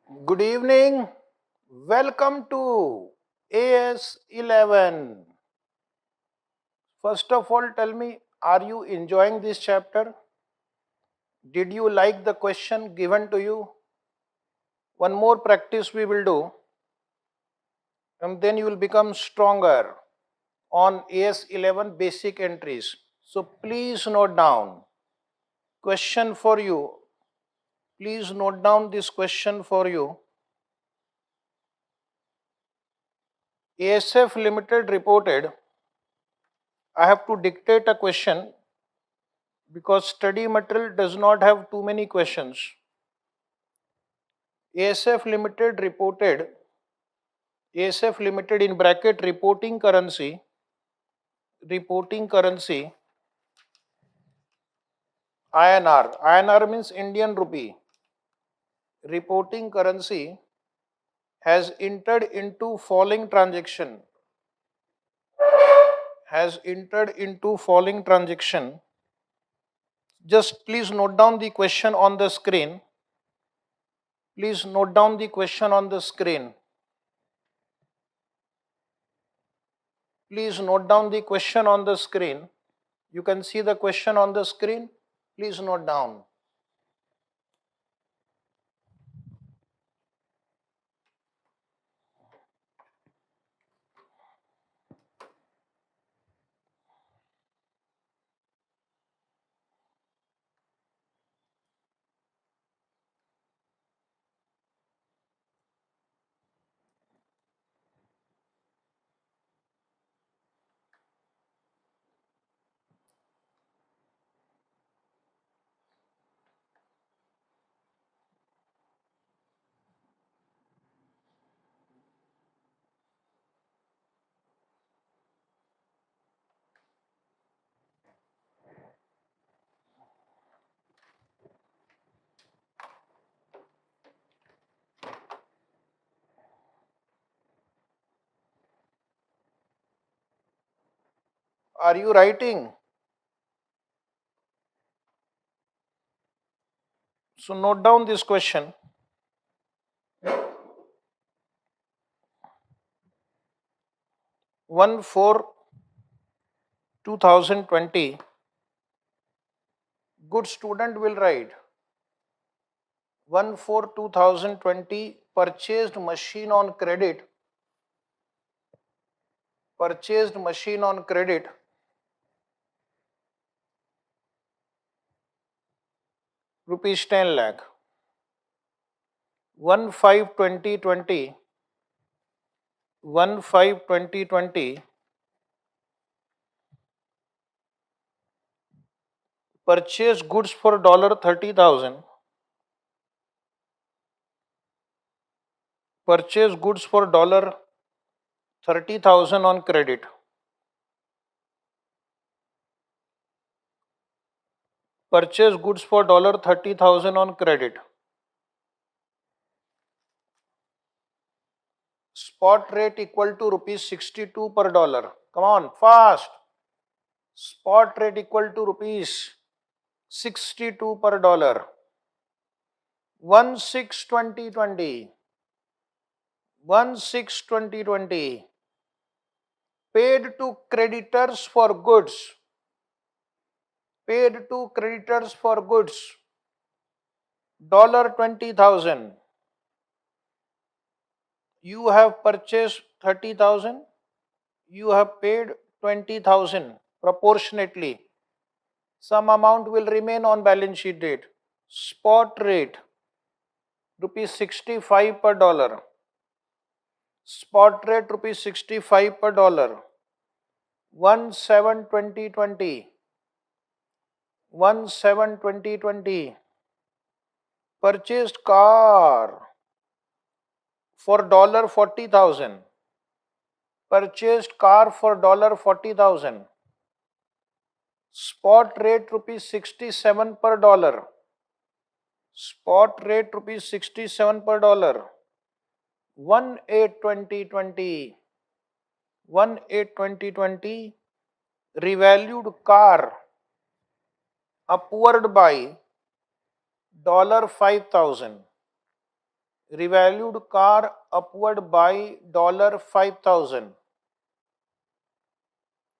Good evening. Welcome to AS11. First of all, tell me, are you enjoying this chapter? Did you like the question given to you? One more practice we will do, and then you will become stronger on AS11 basic entries. So please note down. Question for you. Please note down this question for you. ASF Limited reported, I have to dictate a question because study material does not have too many questions. ASF Limited reported, ASF Limited in bracket reporting currency INR. INR means Indian rupee. Reporting currency has entered into falling transaction. Has entered into falling transaction. Just please note down the question on the screen. Please note down the question on the screen. Please note down the question on the screen. You can see the question on the screen. Please note down. Are you writing? So note down this question. 1/4/2020. Good student will write 1/4/2020 purchased machine on credit. Purchased machine on credit rupees 10 lakh. 1/5/2020. 1/5/2020 purchased goods for $30,000. Purchased goods for $30,000 on credit. Purchased goods for $30,000 on credit. Spot rate equal to rupees 62 per dollar. Come on, fast. Spot rate equal to rupees 62 per dollar. 1/6/2020. 1/6/2020. Paid to creditors for goods. Paid to creditors for goods. $20,000. You have purchased 30,000. You have paid 20,000 proportionately. Some amount will remain on balance sheet date. Spot rate rupees 65 per dollar. Spot rate rupees 65 per dollar. 1/7/2020. 1/7/2020. Purchased car for $40,000. Purchased car for $40,000. Spot rate rupees 67 per dollar. Spot rate rupees 67 per dollar. 1/8/2020. 1/8/2020. Revalued car upward by $5,000. revalued car upward by $5,000.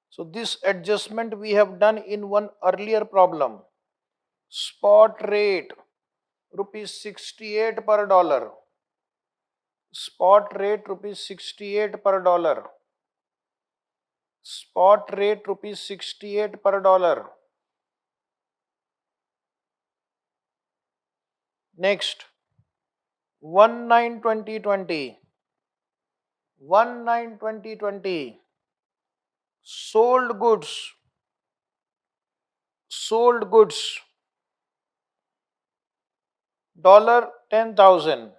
So this adjustment we have done in one earlier problem. Spot rate rupees 68 per dollar. Spot rate rupees 68 per dollar. Spot rate rupees 68 per dollar. Next, 19 2020. 19 2020. Sold goods. Sold goods. Dollar 10,000.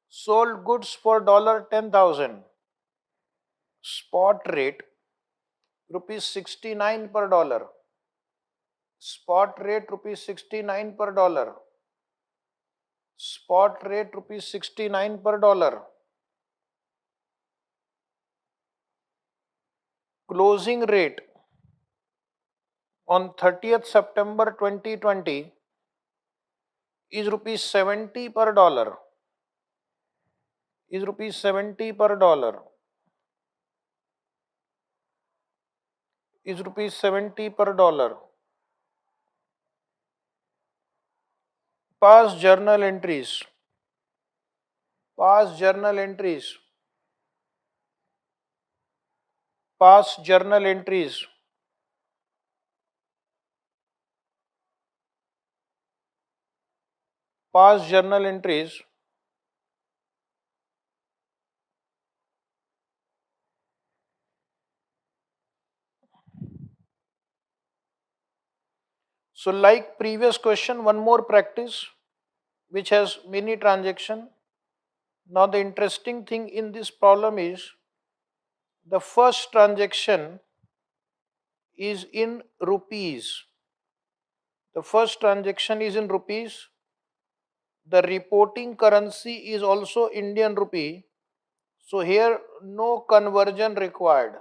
Sold goods for dollar 10,000. Spot rate rupees 69 per dollar. Spot rate rupees 69 per dollar. Spot rate rupees 69 per dollar. Closing rate on 30th September 2020 is rupees 70 per dollar. Is rupees 70 per dollar. Is rupees 70 per dollar. Past journal entries. Past journal entries. Past journal entries. Past journal entries. So like previous question, one more practice which has many transaction. Now the interesting thing in this problem is the first transaction is in rupees. The first transaction is in rupees. The reporting currency is also Indian rupee. So here no conversion required.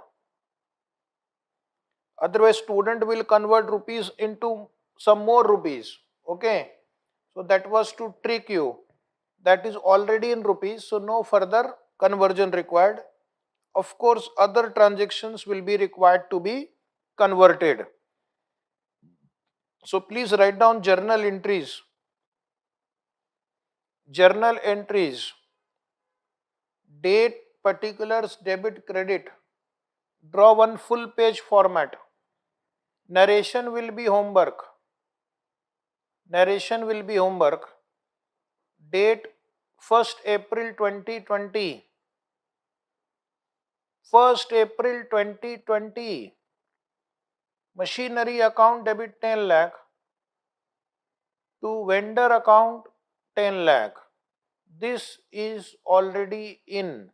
Otherwise student will convert rupees into some more rupees. Okay. So that was to trick you. That is already in rupees. So no further conversion required. Of course other transactions will be required to be converted. So please write down journal entries. Journal entries. Date, particulars, debit, credit. Draw one full page format. Narration will be homework. Narration will be homework. Date 1st April 2020. 1st April 2020. Machinery account debit 10 lakh to vendor account 10 lakh. This is already in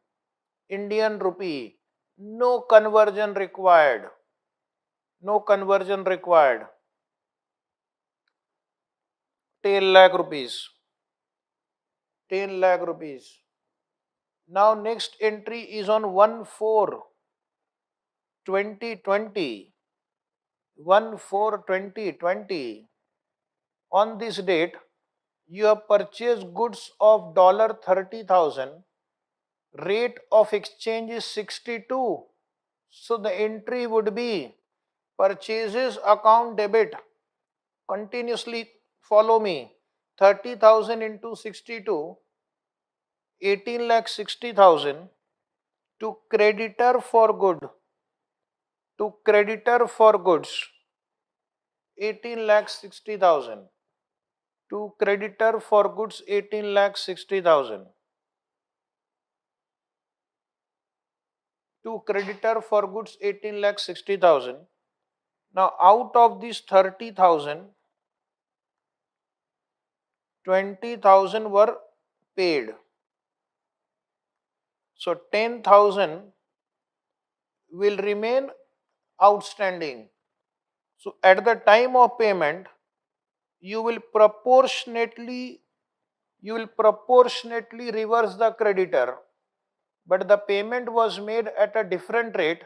Indian rupee. No conversion required. No conversion required. 10 lakh rupees. 10 lakh rupees. Now next entry is on 1/4/2020. 1/4/2020. On this date, you have purchased goods of $30,000. Rate of exchange is 62. So the entry would be purchases account debit. Continuously follow me. 30,000 into 62, 18,60,000 to creditor for good. To creditor for goods, 18,60,000. To creditor for goods, 18,60,000. To creditor for goods, 18,60,000. Now out of these 30,000, 20,000 were paid. So 10,000 will remain outstanding. So at the time of payment, you will proportionately reverse the creditor, but the payment was made at a different rate,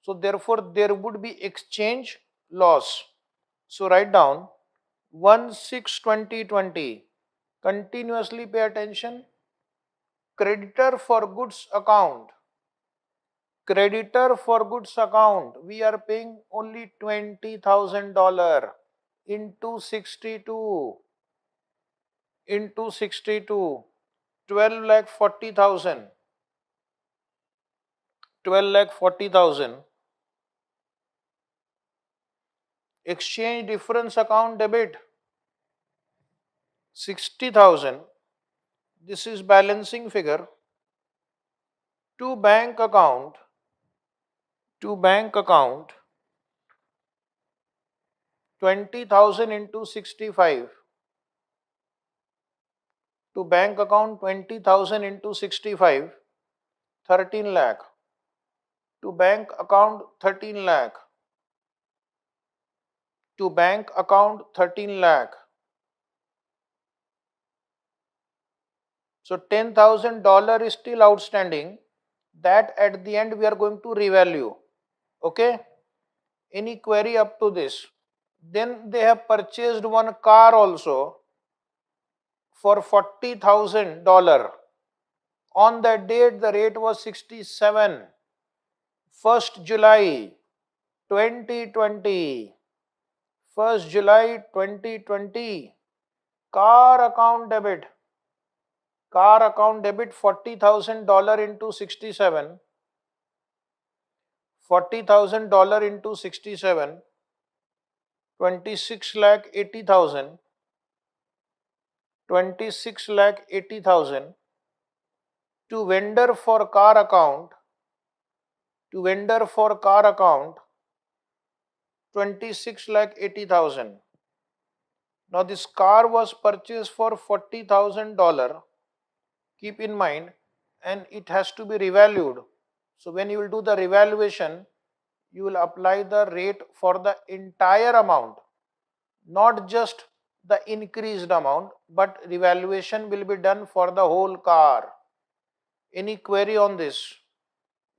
so therefore there would be exchange loss. So write down 1/6/2020. Continuously pay attention. Creditor for goods account. Creditor for goods account. We are paying only $20,000 into 62 into 62. 12 lakh 40,000. 12 lakh 40,000. Exchange difference account debit 60,000. This is balancing figure. To bank account. To bank account 20,000 into 65. To bank account 20,000 into 65. 13 lakh. To bank account 13 lakh. To bank account 13 lakh. So $10,000 is still outstanding. That at the end we are going to revalue. Okay? Any query up to this? Then they have purchased one car also for $40,000. On that date the rate was 67. 1st July 2020. 1st July 2020. Car account debit. Car account debit $40,000 into 67. $40,000 into 67. 26 lakh 80,000. 26 lakh 80,000. To vendor for car account. To vendor for car account 26 lakh 80,000. Now this car was purchased for $40,000. Keep in mind, and it has to be revalued. So when you will do the revaluation, you will apply the rate for the entire amount, not just the increased amount, but revaluation will be done for the whole car. Any query on this?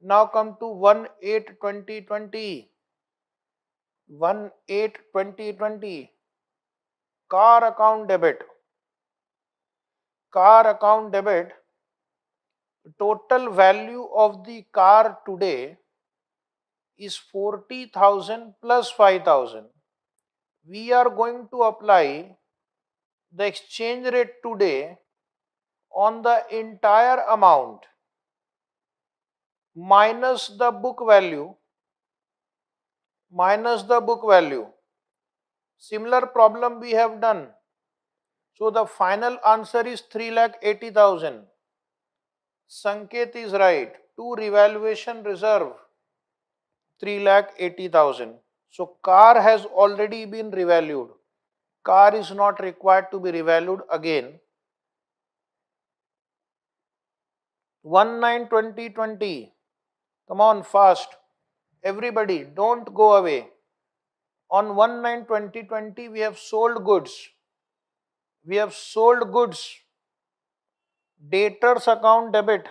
Now come to 1/8/2020. 1/8/2020. Car account debit. Car account debit. Total value of the car today is 40,000 plus 5,000. We are going to apply the exchange rate today on the entire amount minus the book value. Minus the book value. Similar problem we have done. So the final answer is 3,80,000. Sanket is right. To revaluation reserve 3,80,000. So car has already been revalued. Car is not required to be revalued again. 1/9/2020. Come on, fast. Everybody, don't go away. On 1/9/2020, we have sold goods. We have sold goods. Debtors account debit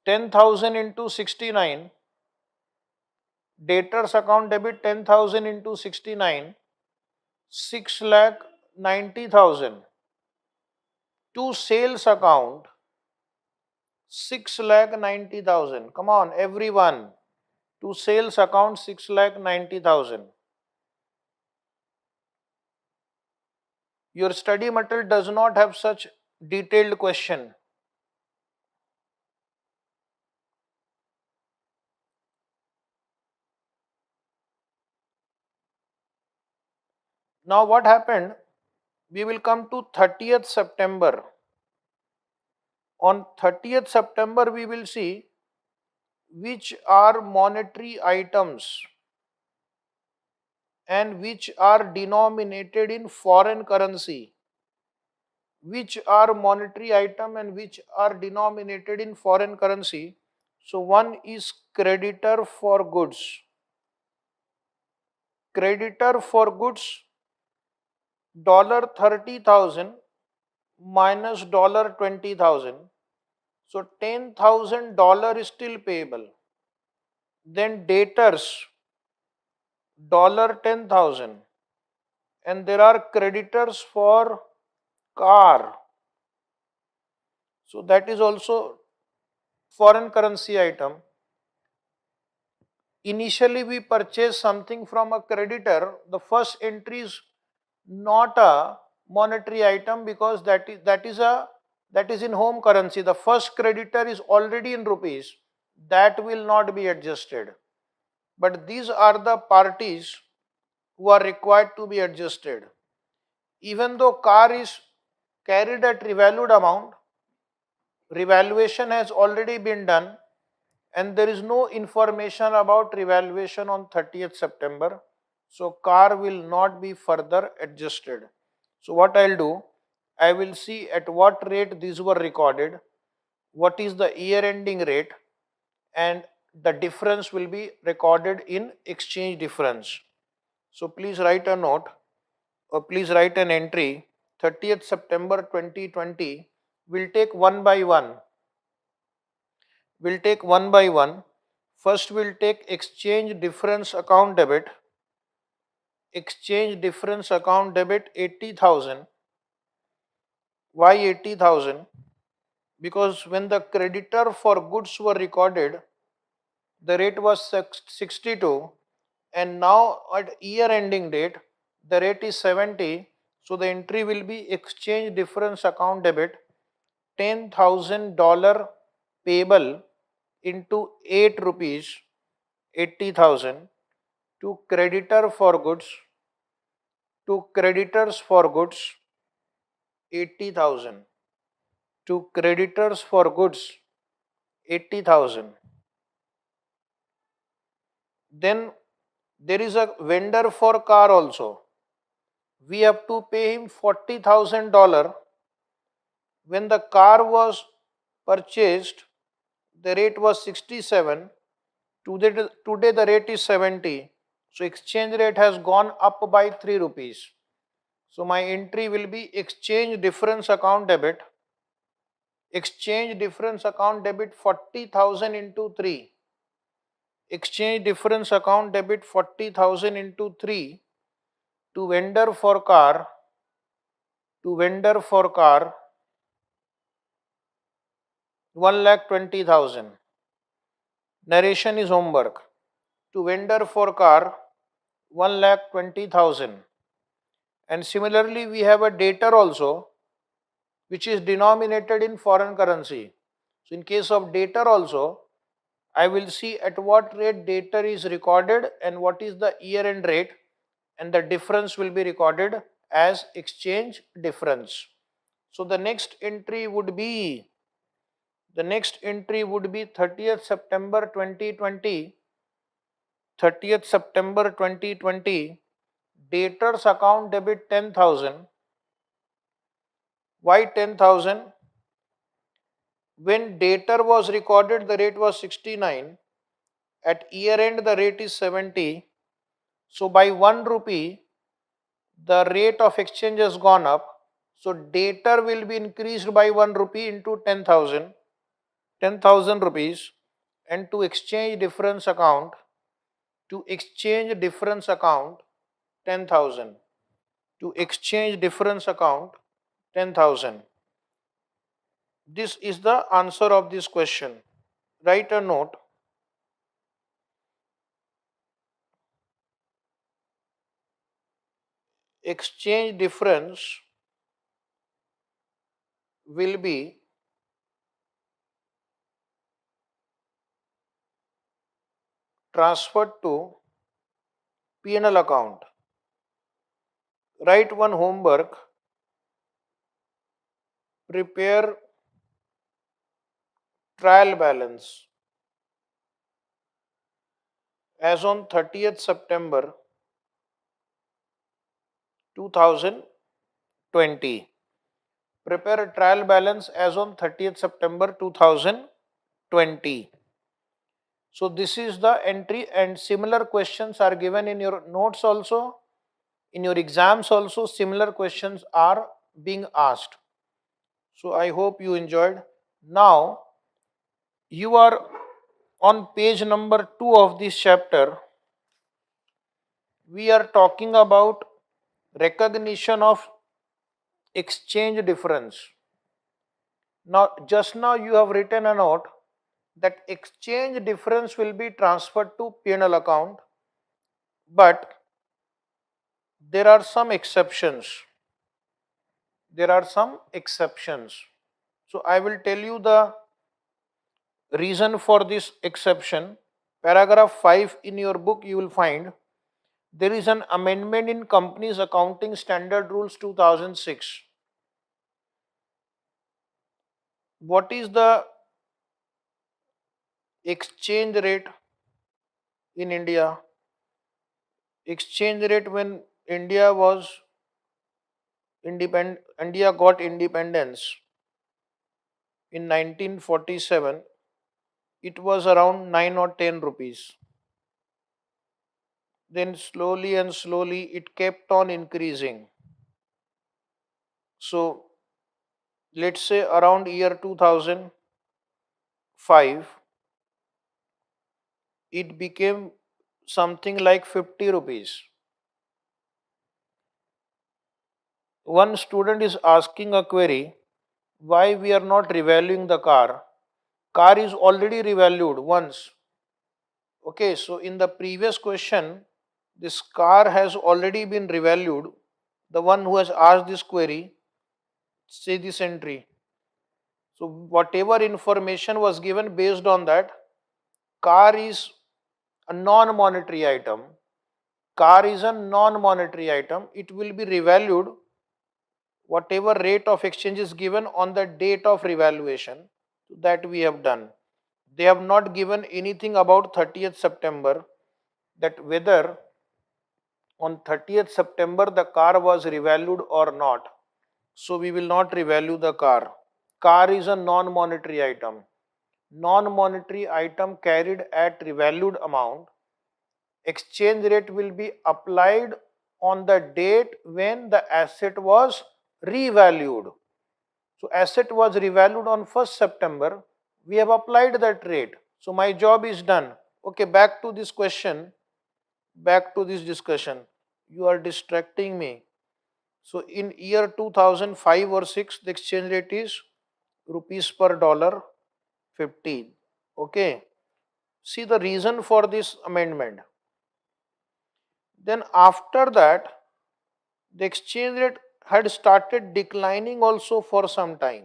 10,000 into 69. Debtors account debit 10,000 into 69. 6 lakh 90,000. To sales account 6 lakh 90,000. Come on, everyone. To sales account 6 lakh 90,000. Your study material does not have such detailed question. Now what happened? We will come to 30th September. On 30th September we will see which are monetary items and which are denominated in foreign currency. Which are monetary item and which are denominated in foreign currency. So one is creditor for goods. Creditor for goods $30,000 minus $20,000. So $10,000 is still payable. Then debtors $10,000, and there are creditors for car. So that is also foreign currency item. Initially we purchase something from a creditor, the first entry is not a monetary item because that is in home currency. The first creditor is already in rupees. That will not be adjusted. But these are the parties who are required to be adjusted. Even though car is carried at revalued amount, revaluation has already been done and there is no information about revaluation on 30th September. So car will not be further adjusted. So what I'll do, I will see at what rate these were recorded, what is the year ending rate, and the difference will be recorded in exchange difference. So please write a note or please write an entry. 30th September 2020 will take one by one. We'll take one by one. First, we'll take exchange difference account debit. Exchange difference account debit 80,000. Why 80,000? Because when the creditor for goods were recorded, the rate was 62, and now at year ending date, the rate is 70. So the entry will be exchange difference account debit $10,000 payable into 8 rupees 80,000 to creditor for goods, to creditors for goods 80,000, to creditors for goods 80,000. Then there is a vendor for car also. We have to pay him $40,000. When the car was purchased, the rate was 67. Today the rate is 70. So exchange rate has gone up by 3 rupees. So my entry will be exchange difference account debit. Exchange difference account debit 40,000 into 3. Exchange difference account debit 40,000 into 3 to vendor for car, to vendor for car 1,20,000. Narration is homework. To vendor for car 1,20,000. And similarly we have a debtor also which is denominated in foreign currency. So in case of debtor also, I will see at what rate debtor is recorded and what is the year end rate, and the difference will be recorded as exchange difference. So the next entry would be 30th September 2020. 30th September 2020, debtors account debit 10,000. Why 10,000? When debtor was recorded, the rate was 69. At year end, the rate is 70. So by 1 rupee, the rate of exchange has gone up. So debtor will be increased by 1 rupee into 10,000, 10,000 rupees, and to exchange difference account, 10,000. To exchange difference account 10,000. This is the answer of this question. Write a note. Exchange difference will be transferred to P&L account. Write one homework. Prepare trial balance as on 30th September 2020. Prepare a trial balance as on 30th September 2020. So this is the entry, and similar questions are given in your notes also. In your exams also, similar questions are being asked. So I hope you enjoyed. Now you are on page number 2 of this chapter. We are talking about recognition of exchange difference. Now, just now you have written a note that exchange difference will be transferred to P&L account, but there are some exceptions. There are some exceptions. So I will tell you the reason for this exception. Paragraph 5 in your book you will find there is an amendment in Companies Accounting Standard Rules 2006. What is the exchange rate in India? Exchange rate when India got independence in 1947, it was around 9 or 10 rupees. Then slowly and slowly it kept on increasing. So let's say around year 2005, it became something like 50 rupees. One student is asking a query why we are not revaluing the car. Car is already revalued once. Okay, so in the previous question, this car has already been revalued. The one who has asked this query, say this entry. So whatever information was given based on that, car is a non-monetary item. Car is a non-monetary item. It will be revalued whatever rate of exchange is given on the date of revaluation. That we have done. They have not given anything about 30th September, that whether on 30th September the car was revalued or not. So we will not revalue the car. Car is a non-monetary item. Non-monetary item carried at revalued amount. Exchange rate will be applied on the date when the asset was revalued. So asset was revalued on 1st September. We have applied that rate. So my job is done. Okay, back to this question, back to this discussion. You are distracting me. So in year 2005 or 6, the exchange rate is rupees per dollar 15. Okay. See the reason for this amendment. Then after that, the exchange rate had started declining also for some time.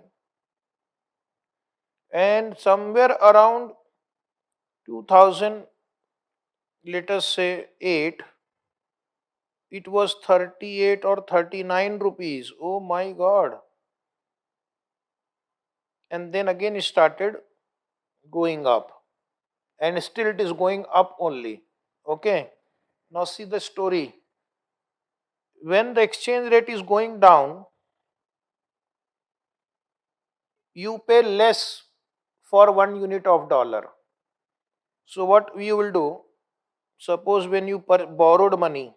And somewhere around 2000, let us say 8, it was 38 or 39 rupees. Oh my God. And then again it started going up. And still it is going up only. Okay. Now see the story. When the exchange rate is going down, you pay less for 1 unit of dollar. So what we will do, suppose when you borrowed money,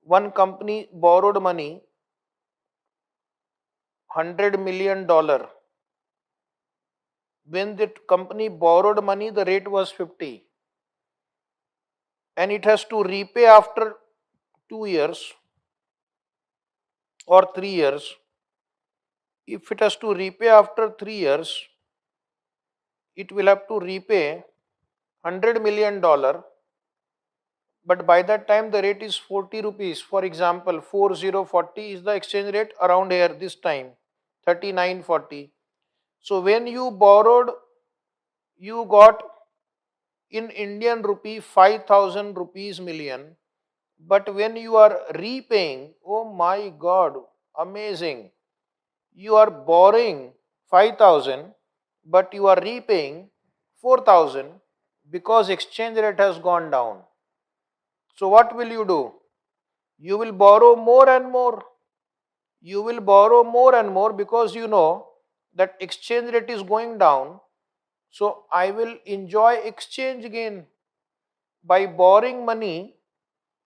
one company borrowed money, $100 million. When that company borrowed money, the rate was 50. And it has to repay after 2 years or 3 years. If it has to repay after 3 years, it will have to repay $100 million, but by that time the rate is 40 rupees. For example, 4040 is the exchange rate around here this time, 3940. So when you borrowed, you got in Indian rupee 5000 rupees million, but when you are repaying, oh my God, amazing, you are borrowing 5000 but you are repaying 4000 because exchange rate has gone down. So what will you do? You will borrow more and more. You will borrow more and more because you know that exchange rate is going down. So I will enjoy exchange gain. By borrowing money,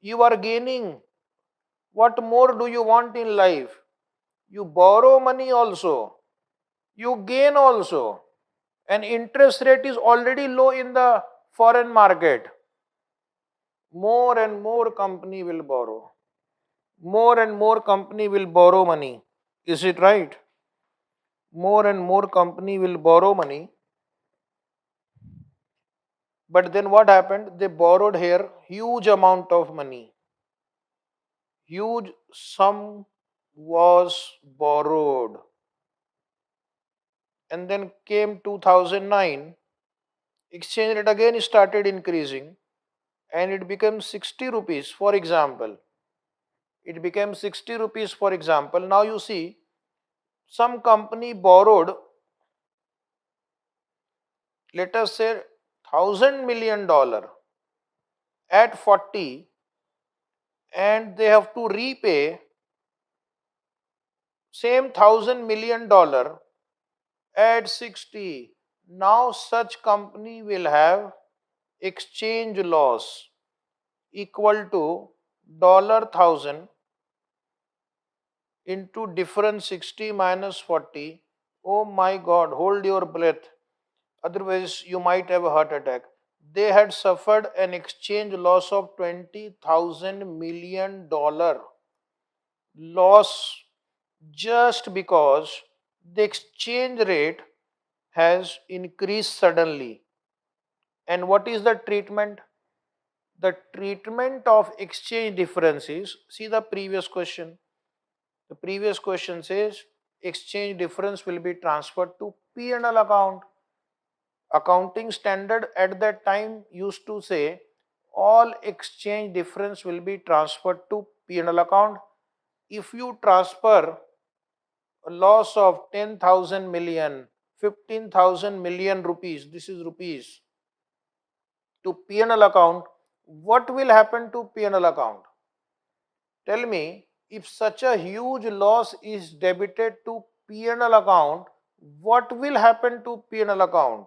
you are gaining. What more do you want in life? You borrow money also. You gain also. And interest rate is already low in the foreign market. More and more company will borrow. more and more company will borrow money. Is it right? More and more company will borrow money. But then what happened? They borrowed here huge amount of money. Huge sum was borrowed. And then came 2009, exchange rate again started increasing and it became 60 rupees for example. It became 60 rupees for example. Now you see, some company borrowed, let us say, $1,000 million at 40, and they have to repay same $1,000 million at 60. Now such company will have exchange loss equal to $1,000 into difference 60 minus 40. Oh my God, hold your breath. Otherwise, you might have a heart attack. They had suffered an exchange loss of $20,000 million loss just because the exchange rate has increased suddenly. And what is the treatment? The treatment of exchange differences. See the previous question. The previous question says exchange difference will be transferred to P&L account. Accounting standard at that time used to say all exchange difference will be transferred to P&L account. If you transfer a loss of 10,000 million, 15,000 million rupees, this is rupees, to P&L account, what will happen to P&L account? Tell me, if such a huge loss is debited to P&L account, what will happen to P&L account?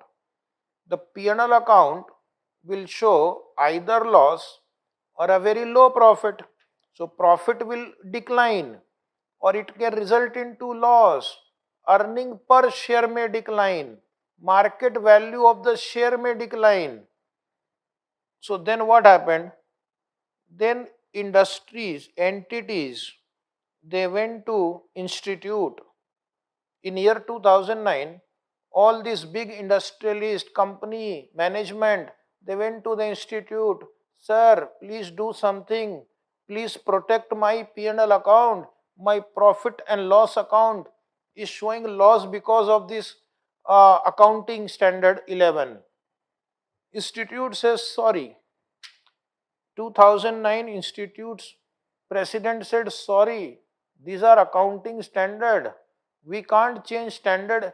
The P&L account will show either loss or a very low profit. So profit will decline or it can result into loss. Earning per share may decline. Market value of the share may decline. So then what happened? Then industries, entities, they went to institute. In year 2009, all these big industrialist company management, they went to the institute. Sir, please do something. Please protect my P&L account. My profit and loss account is showing loss because of this accounting standard 11. Institute says sorry. 2009 institute's president said sorry. These are accounting standard. We can't change standard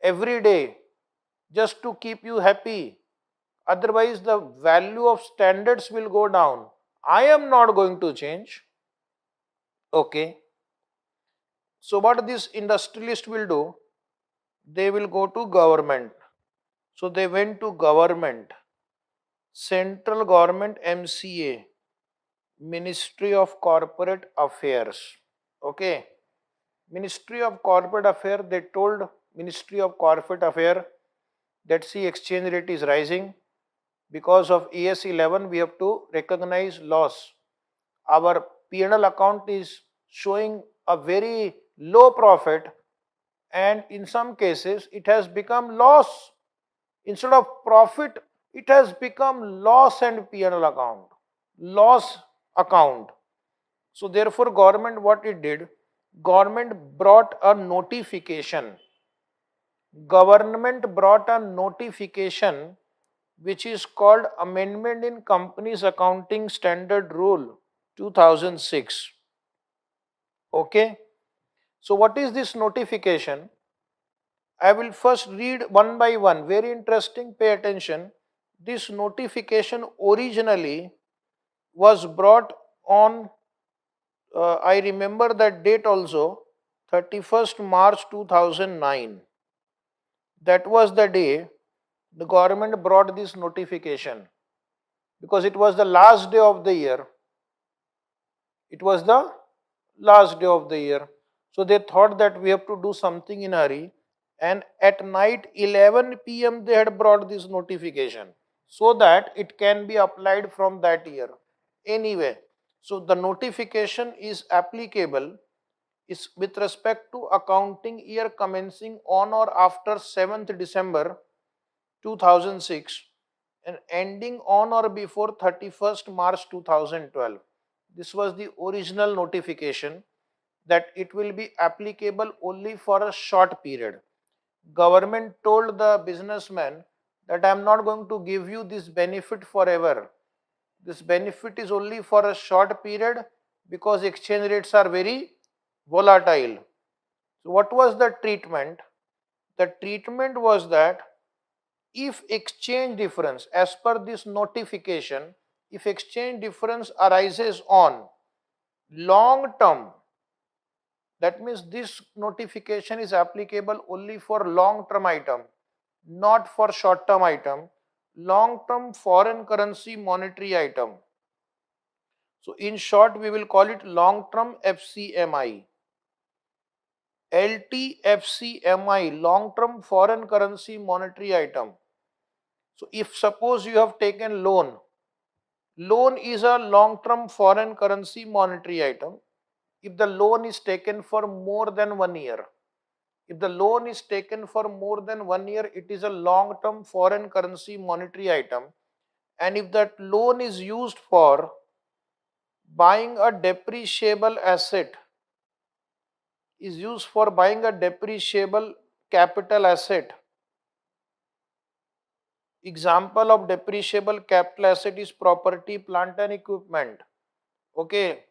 every day just to keep you happy. Otherwise, the value of standards will go down. I am not going to change. Okay. So, what this industrialist will do? They will go to government. So, they went to government, central government MCA, Ministry of Corporate Affairs. Okay. Ministry of Corporate Affairs, they told Ministry of Corporate Affairs that see exchange rate is rising. Because of ES 11, we have to recognize loss. Our P&L account is showing a very low profit, and in some cases it has become loss. Instead of profit, it has become loss and P&L account. Loss account. So therefore government, what it did, government brought a notification. Government brought a notification which is called Amendment in Companies Accounting Standard Rule 2006. Okay. So what is this notification? I will first read one by one. Very interesting, pay attention. This notification originally was brought on, I remember that date also, 31st March 2009. That was the day the government brought this notification because it was the last day of the year. It was the last day of the year. So they thought that we have to do something in a hurry. And at night 11 p.m. they had brought this notification so that it can be applied from that year. Anyway, So the notification is applicable is with respect to accounting year commencing on or after 7th December 2006 and ending on or before 31st March 2012. This was the original notification that it will be applicable only for a short period. Government told the businessman that I am not going to give you this benefit forever. This benefit is only for a short period because exchange rates are very volatile. So what was the treatment? The treatment was that if exchange difference, as per this notification, if exchange difference arises on long term, that means this notification is applicable only for long term item, not for short term item, long term foreign currency monetary item. So in short, we will call it long term FCMI. LTFCMI, long term foreign currency monetary item. So if suppose you have taken loan is a long term foreign currency monetary item. If the loan is taken for more than 1 year, if the loan is taken for more than 1 year, it is a long term foreign currency monetary item. And if that loan is used for buying a depreciable asset, is used for buying a depreciable capital asset. Example of depreciable capital asset is property, plant and equipment. Okay.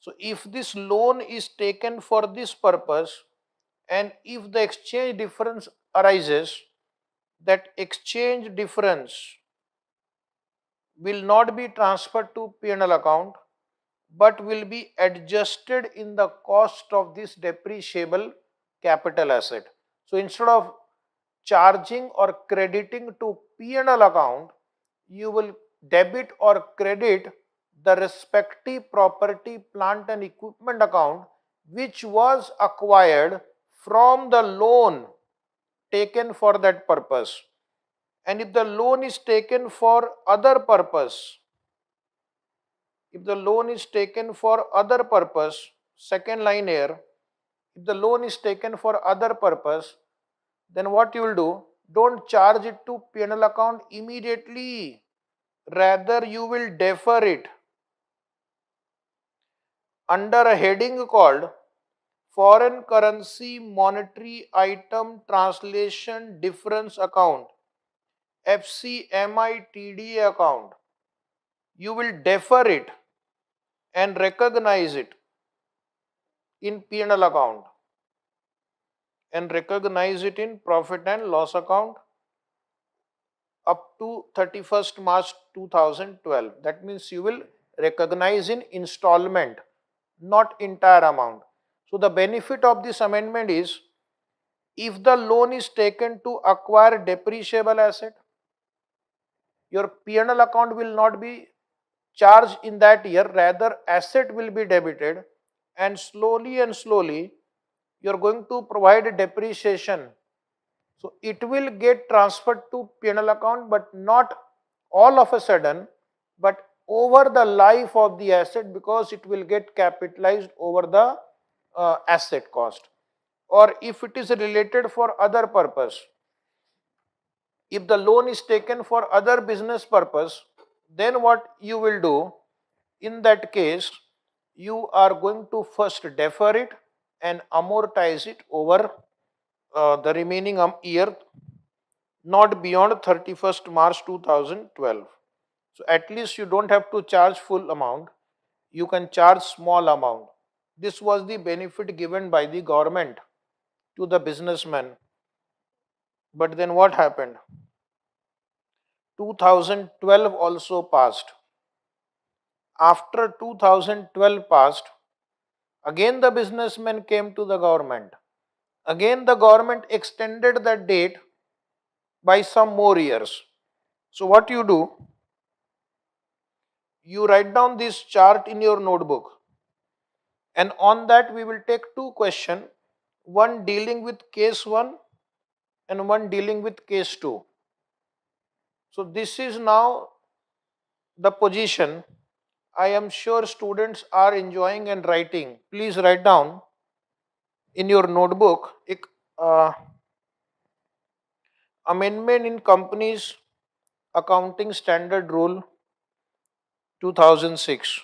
So if this loan is taken for this purpose and if the exchange difference arises, that exchange difference will not be transferred to P&L account but will be adjusted in the cost of this depreciable capital asset. So instead of charging or crediting to P&L account, you will debit or credit the respective property, plant and equipment account which was acquired from the loan taken for that purpose. And if the loan is taken for other purpose, if the loan is taken for other purpose, second line here, if the loan is taken for other purpose, then what you will do? Don't charge it to P&L account immediately. Rather, you will defer it under a heading called Foreign Currency Monetary Item Translation Difference Account, FCMITDA account. You will defer it and recognize it in P&L account and recognize it in profit and loss account up to 31st March 2012. That means you will recognize in installment, not entire amount. So the benefit of this amendment is, if the loan is taken to acquire depreciable asset, your P&L account will not be charged in that year, rather asset will be debited and slowly you are going to provide a depreciation. So it will get transferred to P&L account, but not all of a sudden, but over the life of the asset, because it will get capitalized over the asset cost. Or if it is related for other purpose, if the loan is taken for other business purpose, then what you will do, in that case, you are going to first defer it and amortize it over the remaining year, not beyond 31st March 2012. So at least you don't have to charge full amount, you can charge small amount. This was the benefit given by the government to the businessman. But then what happened? 2012 also passed. After 2012 passed, again the businessman came to the government. Again the government extended the date by some more years. So what you do? You write down this chart in your notebook, and on that we will take two questions, one dealing with case 1 and one dealing with case 2. So this is now the position I am sure students are enjoying and writing. Please write down in your notebook uh, amendment in companies accounting standard rule 2006.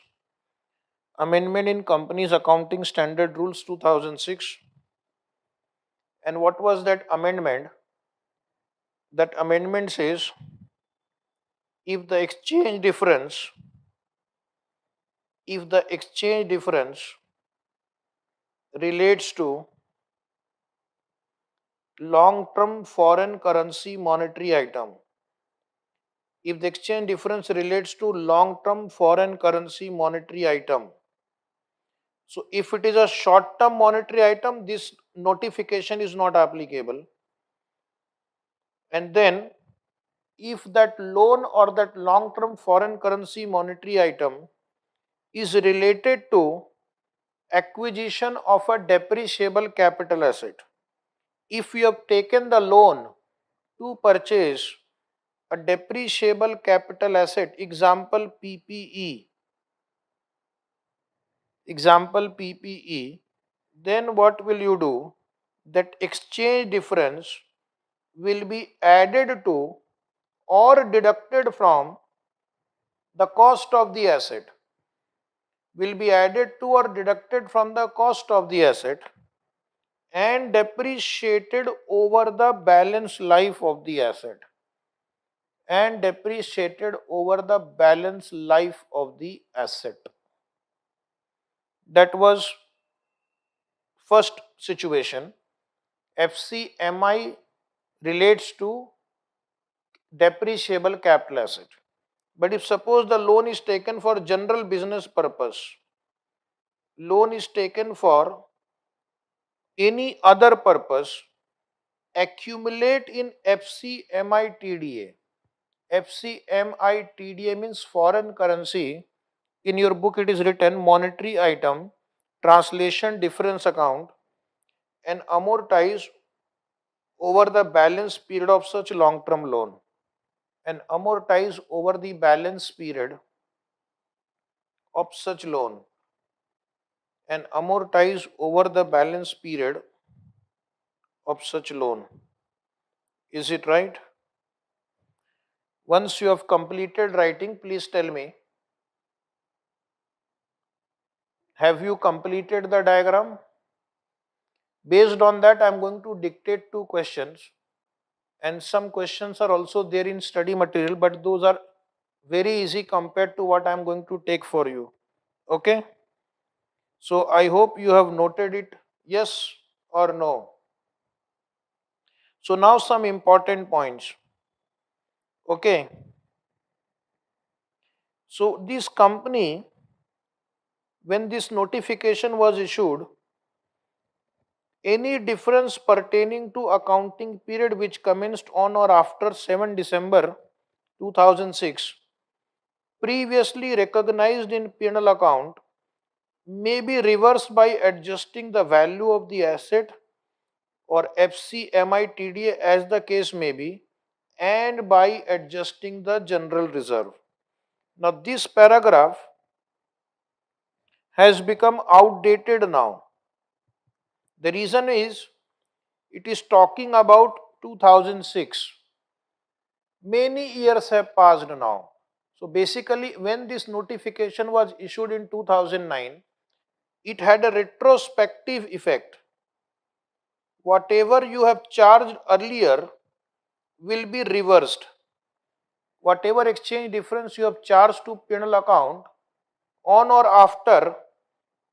Amendment in companies accounting standard rules 2006. And what was that amendment? That amendment says if the exchange difference, if the exchange difference relates to long term foreign currency monetary item, if the exchange difference relates to long term foreign currency monetary item, so if it is a short term monetary item, this notification is not applicable. And then if that loan or that long term foreign currency monetary item is related to acquisition of a depreciable capital asset, if you have taken the loan to purchase a depreciable capital asset, example PPE, then what will you do? That exchange difference will be added to or deducted from the cost of the asset, will be added to or deducted from the cost of the asset and depreciated over the balance life of the asset, and depreciated over the balance life of the asset. That was first situation. FCMI relates to depreciable capital asset. But if suppose the loan is taken for general business purpose, loan is taken for any other purpose, accumulate in FCMI TDA. FCMI TDA means foreign currency. In your book it is written monetary item, translation difference account, and amortize over the balance period of such long term loan. And amortize over the balance period of such loan. And amortize over the balance period of such loan. Is it right? Once you have completed writing, please tell me, have you completed the diagram? Based on that, I am going to dictate two questions, and some questions are also there in study material, but those are very easy compared to what I am going to take for you. Okay? So I hope you have noted it, yes or no. So now some important points. Okay. So this company, when this notification was issued, any difference pertaining to accounting period which commenced on or after 7 December 2006, previously recognized in P&L account, may be reversed by adjusting the value of the asset or FCMI TDA as the case may be, and by adjusting the general reserve. Now this paragraph has become outdated now. The reason is it is talking about 2006. Many years have passed now. So basically, when this notification was issued in 2009, it had a retrospective effect. Whatever you have charged earlier will be reversed. Whatever exchange difference you have charged to P&L account on or after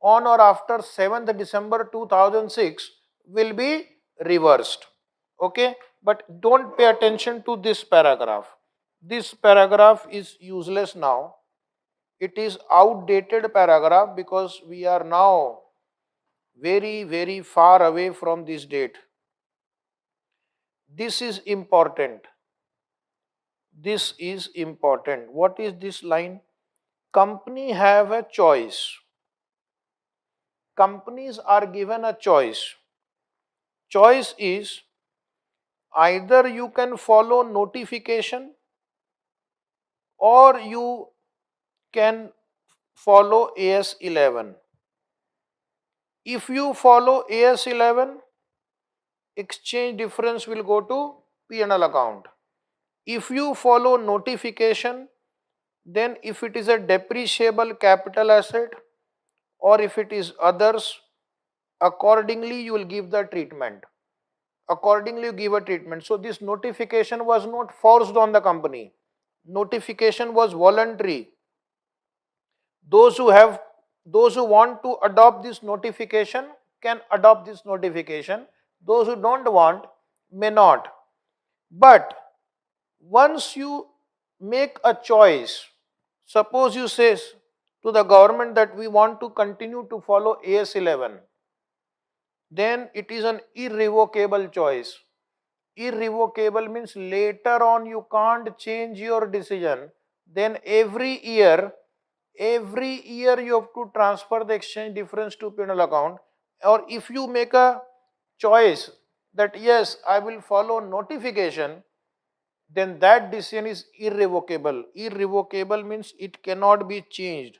7th December 2006 will be reversed. Okay, but don't pay attention to this paragraph. This paragraph is useless now. It is outdated paragraph because we are now very far away from this date. This is important. This is important. What is this line? Company have a choice. Companies are given a choice. Choice is either you can follow notification or you can follow AS11. If you follow AS11, exchange difference will go to P&L account. If you follow notification, then if it is a depreciable capital asset or if it is others, accordingly you will give the treatment. Accordingly you give a treatment. So this notification was not forced on the company. Notification was voluntary. Those who have, those who want to adopt this notification can adopt this notification. Those who don't want may not. But once you make a choice, suppose you say to the government that we want to continue to follow AS11, then it is an irrevocable choice. Irrevocable means later on you can't change your decision. Then every year you have to transfer the exchange difference to P&L account. Or if you make a choice that yes, I will follow notification, then that decision is irrevocable. Irrevocable means it cannot be changed.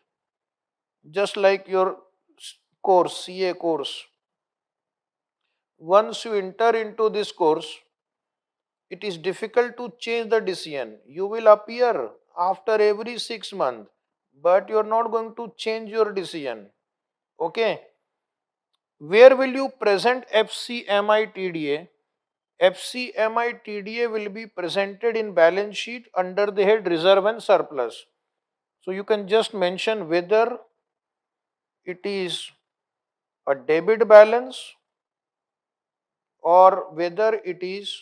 Just like your course, CA course. Once you enter into this course, it is difficult to change the decision. You will appear after every 6 months, but you are not going to change your decision. Okay. Where will you present FCMI TDA? FCMI TDA will be presented in balance sheet under the head reserve and surplus. So you can just mention whether it is a debit balance or whether it is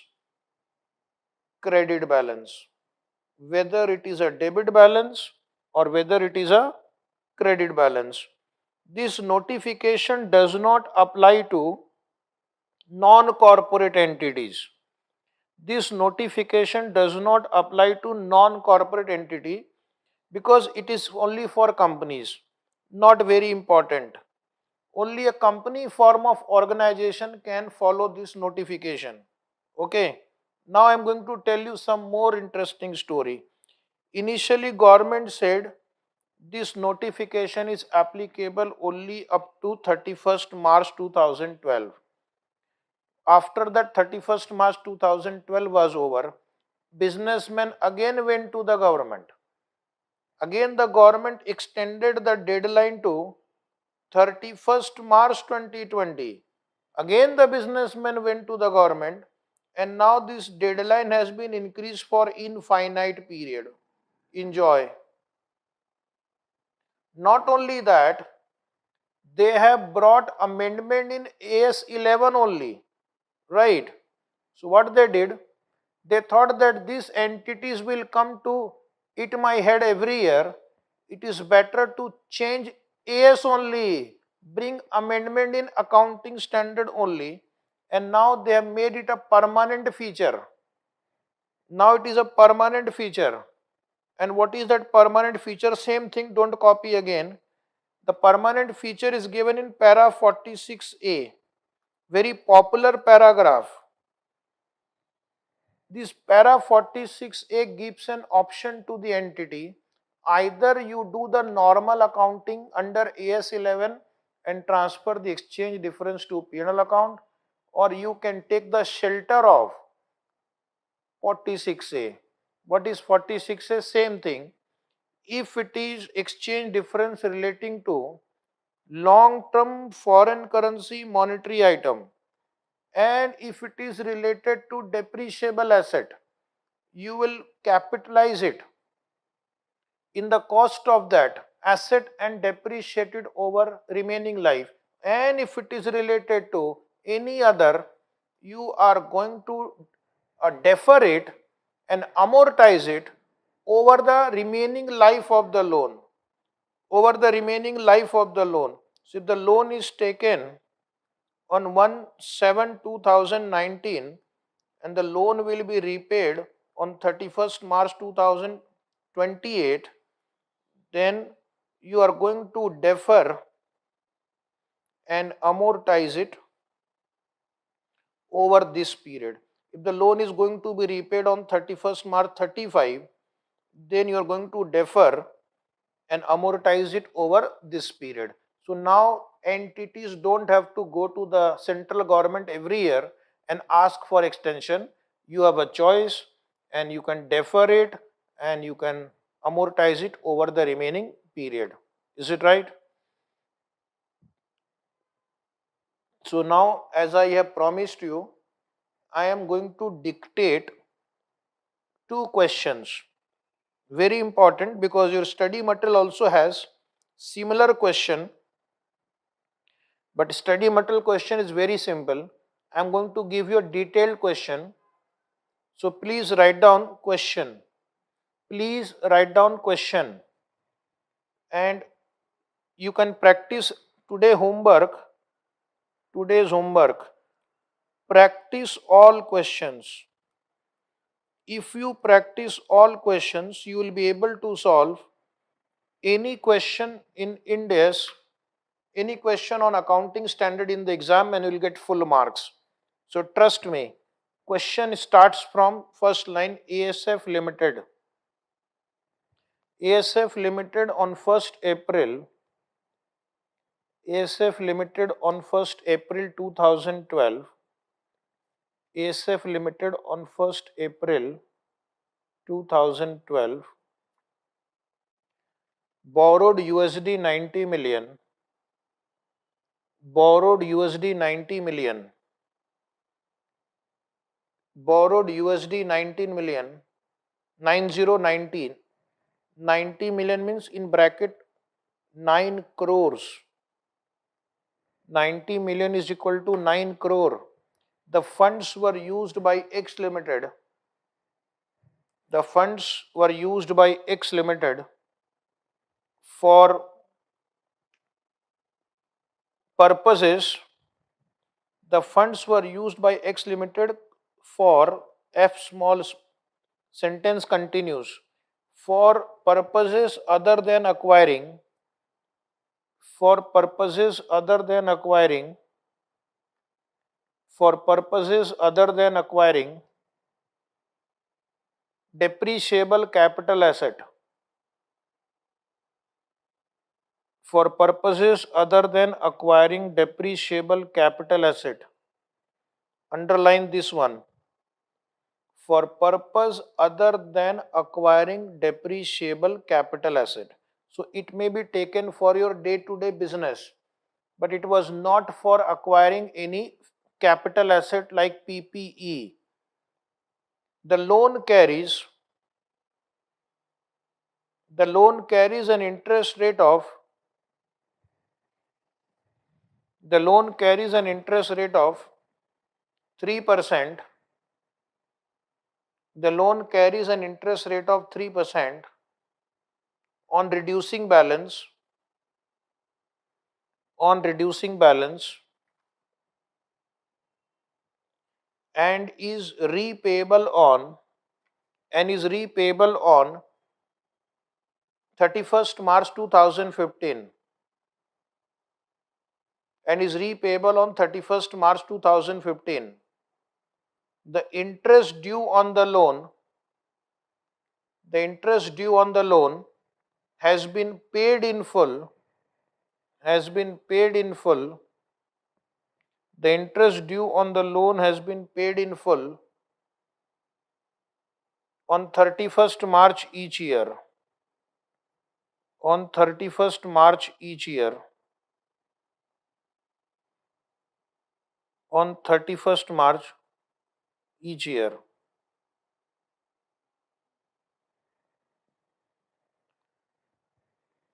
credit balance. Whether it is a debit balance or whether it is a credit balance. This notification does not apply to non-corporate entities. This notification does not apply to non-corporate entity because it is only for companies, not very important. Only a company form of organization can follow this notification. Okay. Now I am going to tell you some more interesting story. Initially government said this notification is applicable only up to 31st March 2012. After that 31st March 2012 was over, businessmen again went to the government. Again the government extended the deadline to 31st March 2020. Again the businessmen went to the government and now this deadline has been increased for infinite period. Enjoy. Not only that, they have brought amendment in AS11 only, right? So what they did, they thought that these entities will come to eat my head every year. It is better to change AS only, bring amendment in accounting standard only, and now they have made it a permanent feature. Now it is a permanent feature. And what is that permanent feature? Same thing, don't copy again. The permanent feature is given in para 46A, very popular paragraph. This para 46A gives an option to the entity. Either you do the normal accounting under AS11 and transfer the exchange difference to P&L account, or you can take the shelter of 46A. What is 46A? Same thing. If it is exchange difference relating to long-term foreign currency monetary item, and if it is related to depreciable asset, you will capitalize it in the cost of that asset and depreciate it over remaining life. And if it is related to any other, you are going to defer it and amortize it over the remaining life of the loan. Over the remaining life of the loan. So if the loan is taken on 1/7/2019 and the loan will be repaid on 31st March 2028, then you are going to defer and amortize it over this period. If the loan is going to be repaid on 31st March 35, then you are going to defer and amortize it over this period. So now entities don't have to go to the central government every year and ask for extension. You have a choice and you can defer it and you can amortize it over the remaining period. Is it right? So now, as I have promised you, I am going to dictate two questions. Very important, because your study material also has similar question, but study material question is very simple. I am going to give you a detailed question. So please write down question. Please write down question, and you can practice today homework. Today's homework. Practice all questions. If you practice all questions, you will be able to solve any question in India's, any question on accounting standard in the exam, and you will get full marks. So trust me, question starts from first line. ASF Limited. ASF Limited on 1st April. ASF Limited on 1st April 2012. ASF Limited on 1st April 2012 borrowed USD 90 million. Borrowed USD 90 million. Borrowed USD 19 million. 9019. 90 million means in bracket 9 crores. 90 million is equal to 9 crore. The funds were used by X Limited. The funds were used by X Limited for purposes. The funds were used by X Limited for F small sentence continues. For purposes other than acquiring. For purposes other than acquiring. For purposes other than acquiring depreciable capital asset. For purposes other than acquiring depreciable capital asset. Underline this one. For purpose other than acquiring depreciable capital asset. So it may be taken for your day-to-day business, but it was not for acquiring any capital asset like PPE. The loan carries an interest rate of 3%. The loan carries an interest rate of 3% on reducing balance and is repayable on 31st March 2015 and is repayable on 31st March 2015. The interest due on the loan has been paid in full. The interest due on the loan has been paid in full on 31st March each year. On 31st March each year. On 31st March each year.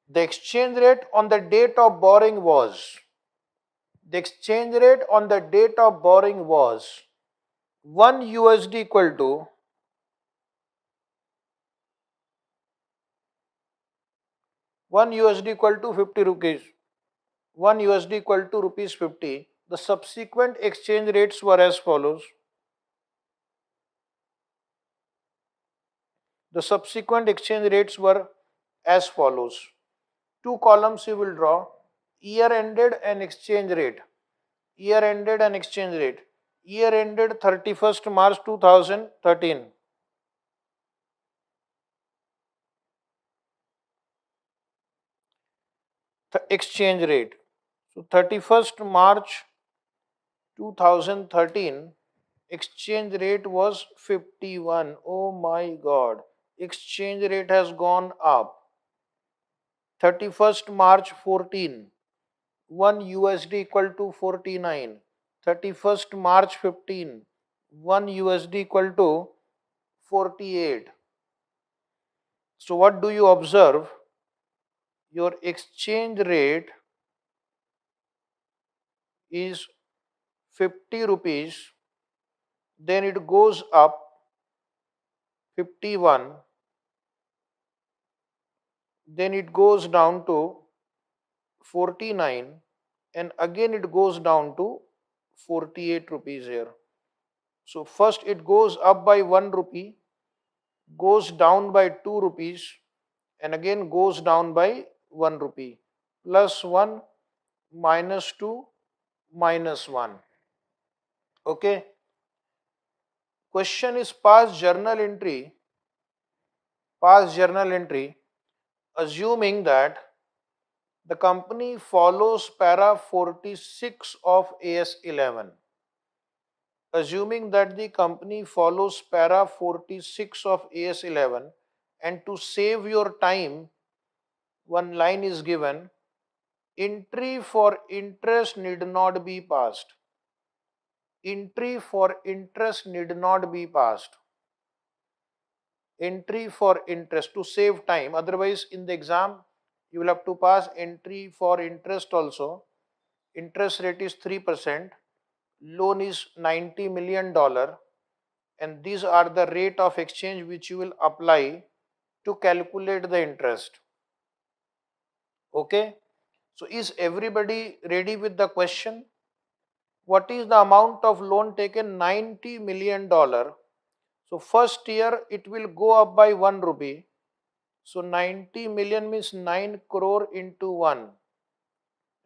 The exchange rate on the date of borrowing was 1 USD equal to 50 rupees. 1 USD equal to rupees 50. The subsequent exchange rates were as follows. The subsequent exchange rates were as follows. Two columns you will draw. Year ended and exchange rate. Year ended and exchange rate. Year ended 31st March 2013. exchange rate. So 31st March 2013, exchange rate was 51. Oh my God. Exchange rate has gone up. 31st March 14, 1 USD equal to 49. 31st March 15, 1 USD equal to 48. So what do you observe? Your exchange rate is 50 rupees, then it goes up 51, then it goes down to 49, and again it goes down to 48 rupees here. So first it goes up by 1 rupee, goes down by 2 rupees, and again goes down by 1 rupee. Plus 1, minus 2, minus 1. Okay. Question is past journal entry, assuming that the company follows para 46 of AS11. Assuming that the company follows para 46 of AS11, and to save your time, one line is given, entry for interest need not be passed. Entry for interest need not be passed. Entry for interest to save time. Otherwise, in the exam, you will have to pass entry for interest also. Interest rate is 3%. Loan is $90 million. And these are the rate of exchange which you will apply to calculate the interest. Okay. So is everybody ready with the question? What is the amount of loan taken? $90 million. So first year it will go up by 1 rupee. So 90 million means 9 crore into 1.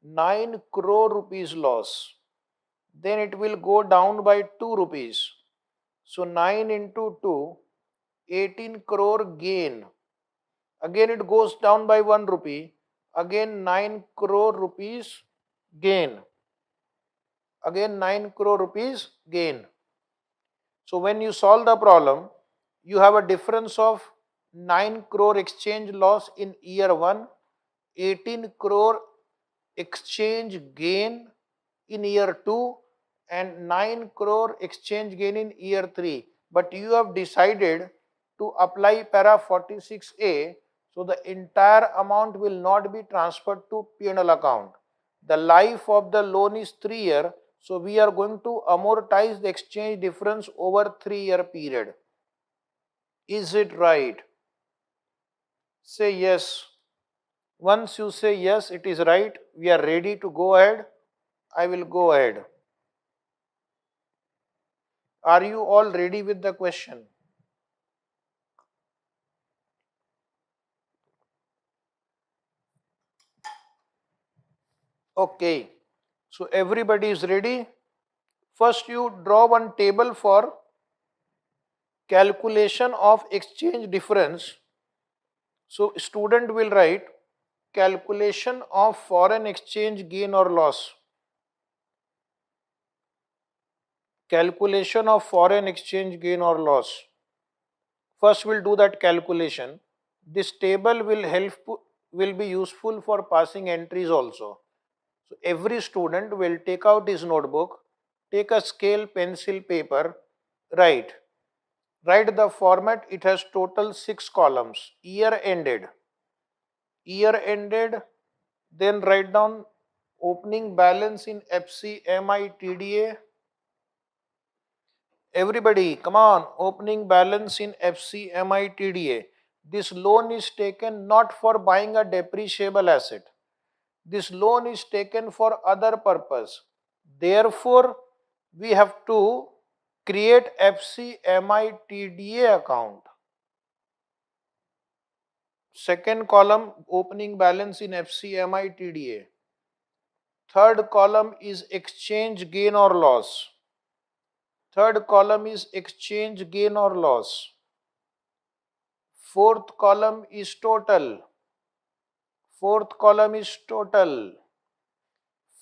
9 crore rupees loss. Then it will go down by 2 rupees. So 9 into 2, 18 crore gain. Again it goes down by 1 rupee. Again 9 crore rupees gain. Again 9 crore rupees gain. So when you solve the problem, you have a difference of 9 crore exchange loss in year 1, 18 crore exchange gain in year 2, and 9 crore exchange gain in year 3. But you have decided to apply para 46A, so the entire amount will not be transferred to P&L account. The life of the loan is 3 years, so we are going to amortize the exchange difference over 3-year period. Is it right? Say yes. Once you say yes, it is right, we are ready to go ahead. I will go ahead. Are you all ready with the question? Okay. So everybody is ready. First you draw one table for calculation of exchange difference. So student will write calculation of foreign exchange gain or loss. Calculation of foreign exchange gain or loss. First we'll do that calculation. This table will be useful for passing entries also. So every student will take out his notebook, take a scale, pencil, paper, write. Write the format, it has total 6 columns. Year ended. Year ended, then write down opening balance in FCMI TDA. Everybody, come on, opening balance in FCMI TDA. This loan is taken not for buying a depreciable asset. This loan is taken for other purpose. Therefore, we have to create FCMI TDA account. Second column, opening balance in FCMI TDA. Third column is exchange gain or loss. Third column is exchange gain or loss. Fourth column is total. Fourth column is total.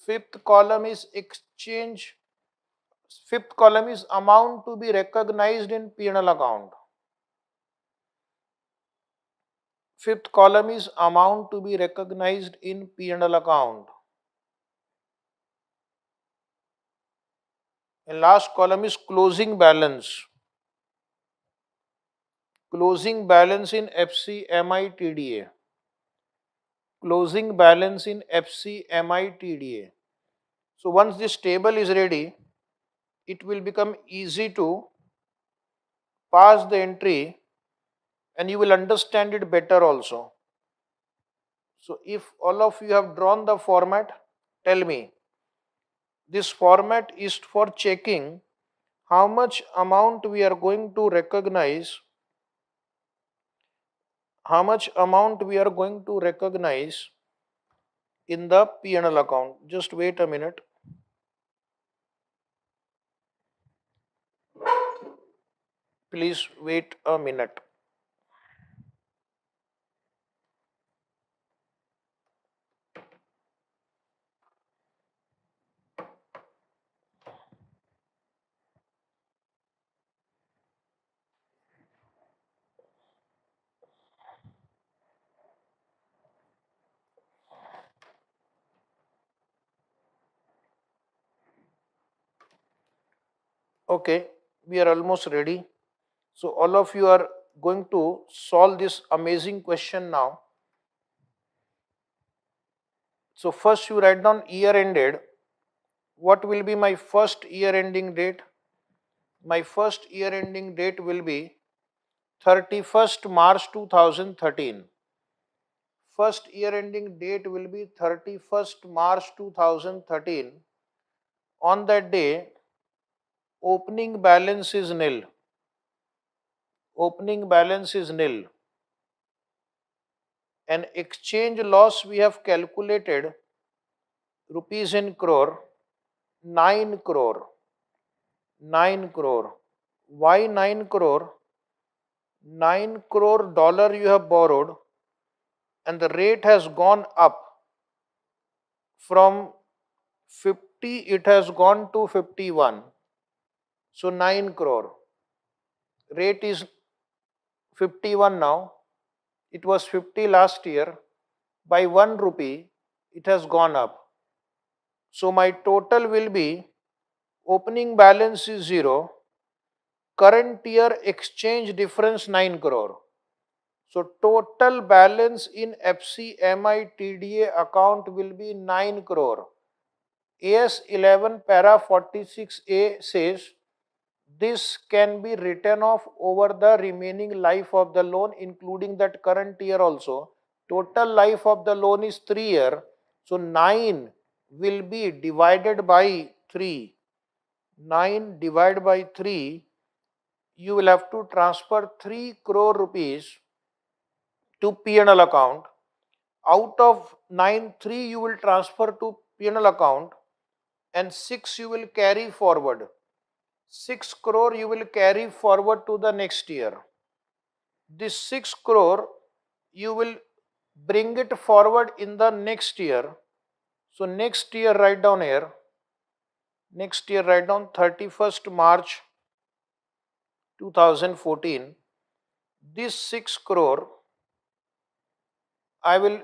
Fifth column is exchange. Fifth column is amount to be recognized in P&L account. Fifth column is amount to be recognized in P&L account. And last column is closing balance. Closing balance in FCMI TDA. Closing balance in FCMI TDA. So once this table is ready, it will become easy to pass the entry and you will understand it better also. So if all of you have drawn the format, tell me. This format is for checking how much amount we are going to recognize, how much amount we are going to recognize in the P&L account. Just wait a minute. Please wait a minute. Okay, we are almost ready. So all of you are going to solve this amazing question now. So first you write down year ended. What will be my first year ending date? My first year ending date will be 31st March 2013. First year ending date will be 31st March 2013. On that day, opening balance is nil. Opening balance is nil. And exchange loss we have calculated rupees in crore, 9 crore. 9 crore. Why 9 crore? 9 crore dollar you have borrowed and the rate has gone up from 50, it has gone to 51. So 9 crore. Rate is 51 now. It was 50 last year. By 1 rupee, it has gone up. So my total will be opening balance is 0. Current year exchange difference 9 crore. So total balance in FCMI TDA account will be 9 crore. AS 11 para 46A says this can be written off over the remaining life of the loan including that current year also. Total life of the loan is 3 years. So 9 will be divided by 3. 9 divided by 3, you will have to transfer 3 crore rupees to P&L account. Out of 9, 3 you will transfer to P&L account and 6 you will carry forward. 6 crore you will carry forward to the next year. This 6 crore you will bring it forward in the next year. So next year write down here. Next year write down 31st March 2014. This 6 crore I will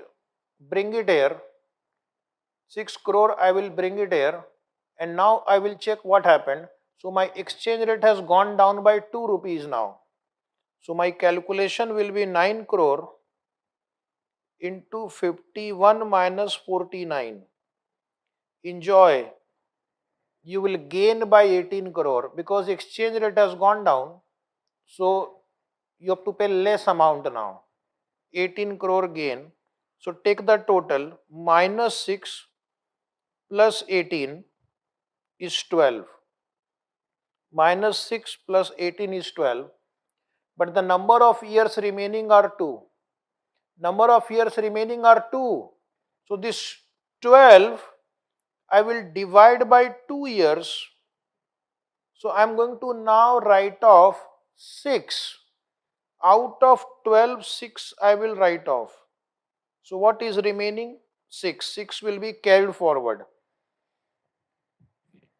bring it here. 6 crore I will bring it here and now I will check what happened. So my exchange rate has gone down by 2 rupees now. So my calculation will be 9 crore into 51 minus 49. Enjoy. You will gain by 18 crore because exchange rate has gone down. So you have to pay less amount now. 18 crore gain. So take the total minus 6 plus 18 is 12. Minus 6 plus 18 is 12. But the number of years remaining are 2. Number of years remaining are 2. So this 12 I will divide by 2 years. So I am going to now write off 6. Out of 12, 6 I will write off. So what is remaining? 6. 6 will be carried forward.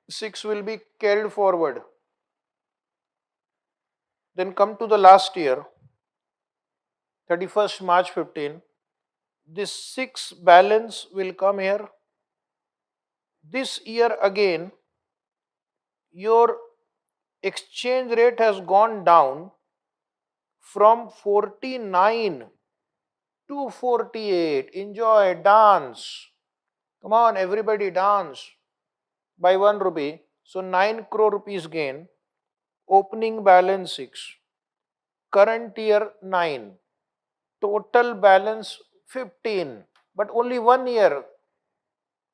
6 will be carried forward. Then come to the last year, 31st March 15. This 6 balance will come here. This year again, your exchange rate has gone down from 49 to 48. Enjoy, dance. Come on, everybody dance. By 1 rupee. So 9 crore rupees gain. Opening balance 6. Current year 9. Total balance 15. But only 1 year.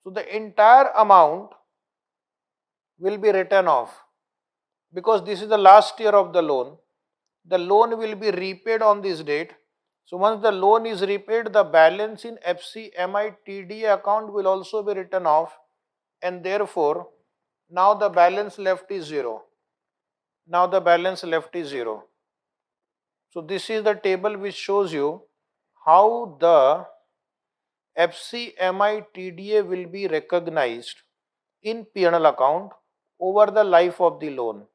So the entire amount will be written off because this is the last year of the loan. The loan will be repaid on this date. So once the loan is repaid, the balance in FCMITDA account will also be written off, and therefore now the balance left is 0. Now the balance left is 0. So this is the table which shows you how the FCMITDA will be recognized in P&L account over the life of the loan.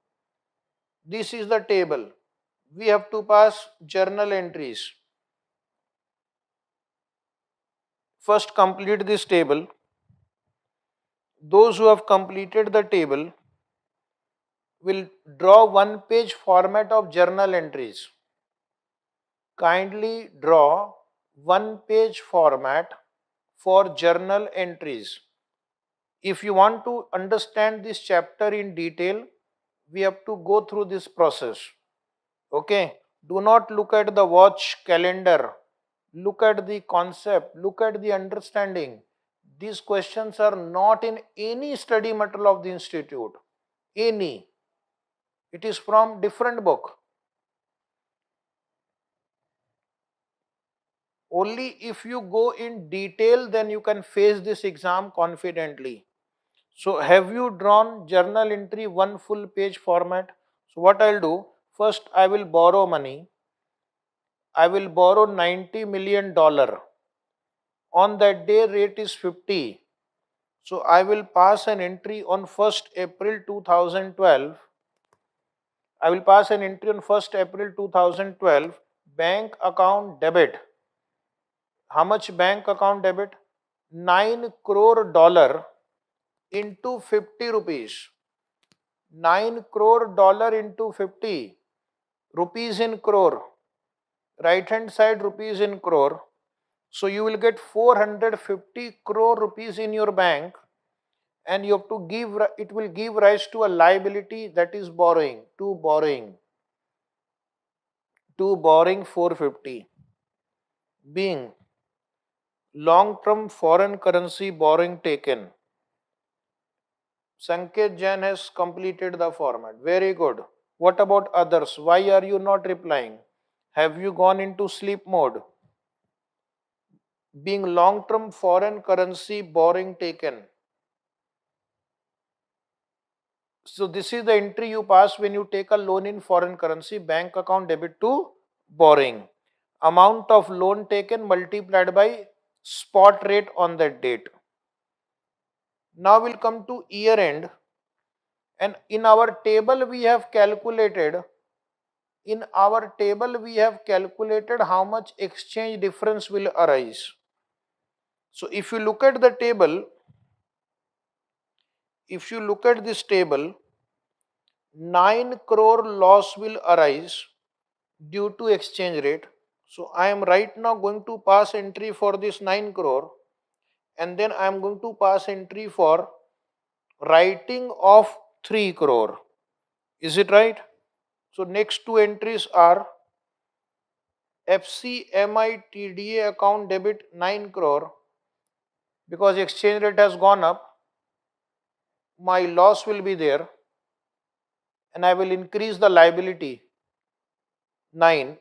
This is the table. We have to pass journal entries. First complete this table. Those who have completed the table will draw one page format of journal entries. Kindly draw one page format for journal entries. If you want to understand this chapter in detail, we have to go through this process. Okay? Do not look at the watch calendar. Look at the concept. Look at the understanding. These questions are not in any study material of the institute. Any. It is from different book. Only if you go in detail, then you can face this exam confidently. So have you drawn journal entry one full page format? So what I'll do, first I will borrow money. I will borrow $90 million. On that day rate is 50. So I will pass an entry on 1st April 2012. I will pass an entry on 1st April 2012. Bank account debit. How much bank account debit? 9 crore dollar into 50 rupees. 9 crore dollar into 50. Rupees in crore. Right hand side rupees in crore. So you will get 450 crore rupees in your bank, and you have to give, it will give rise to a liability, that is borrowing, to borrowing 450, being long term foreign currency borrowing taken. Sanket Jain has completed the format. Very good. What about others? Why are you not replying? Have you gone into sleep mode? Being long term foreign currency borrowing taken. So this is the entry you pass when you take a loan in foreign currency, bank account debit to borrowing. Amount of loan taken multiplied by spot rate on that date. Now we'll come to year end, and in our table we have calculated how much exchange difference will arise. So if you look at the table, if you look at this table, 9 crore loss will arise due to exchange rate. So I am right now going to pass entry for this 9 crore, and then I am going to pass entry for writing of 3 crore. Is it right? So next two entries are FCMITDA account debit 9 crore, because exchange rate has gone up, my loss will be there, and I will increase the liability 9.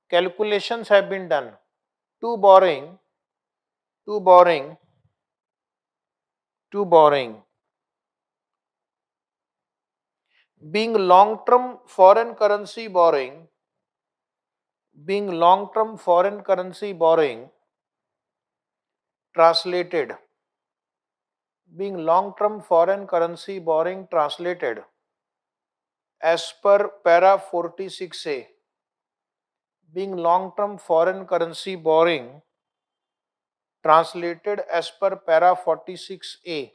Calculations have been done. To borrowing, to borrowing, to borrowing. Being long-term foreign currency borrowing, translated, being long-term foreign currency borrowing translated as per para 46A, being long-term foreign currency borrowing translated as per para 46A,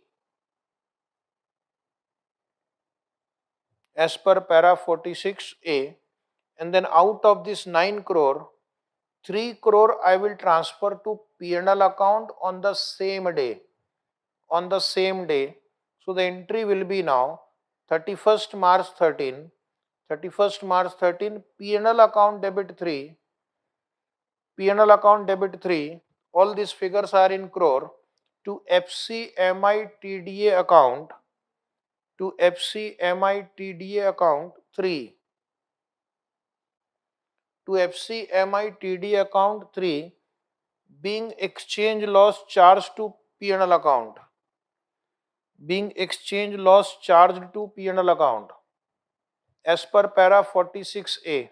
as per para 46A, and then out of this 9 crore, 3 crore I will transfer to P&L account on the same day. On the same day. So the entry will be now 31st March 13, 31st March 13, P&L account debit 3, P&L account debit 3, all these figures are in crore, to FCMITDA account, to FCMITDA account 3, to FCMITDA account 3, being exchange loss charged to P&L account, being exchange loss charged to P&L account as per para 46A,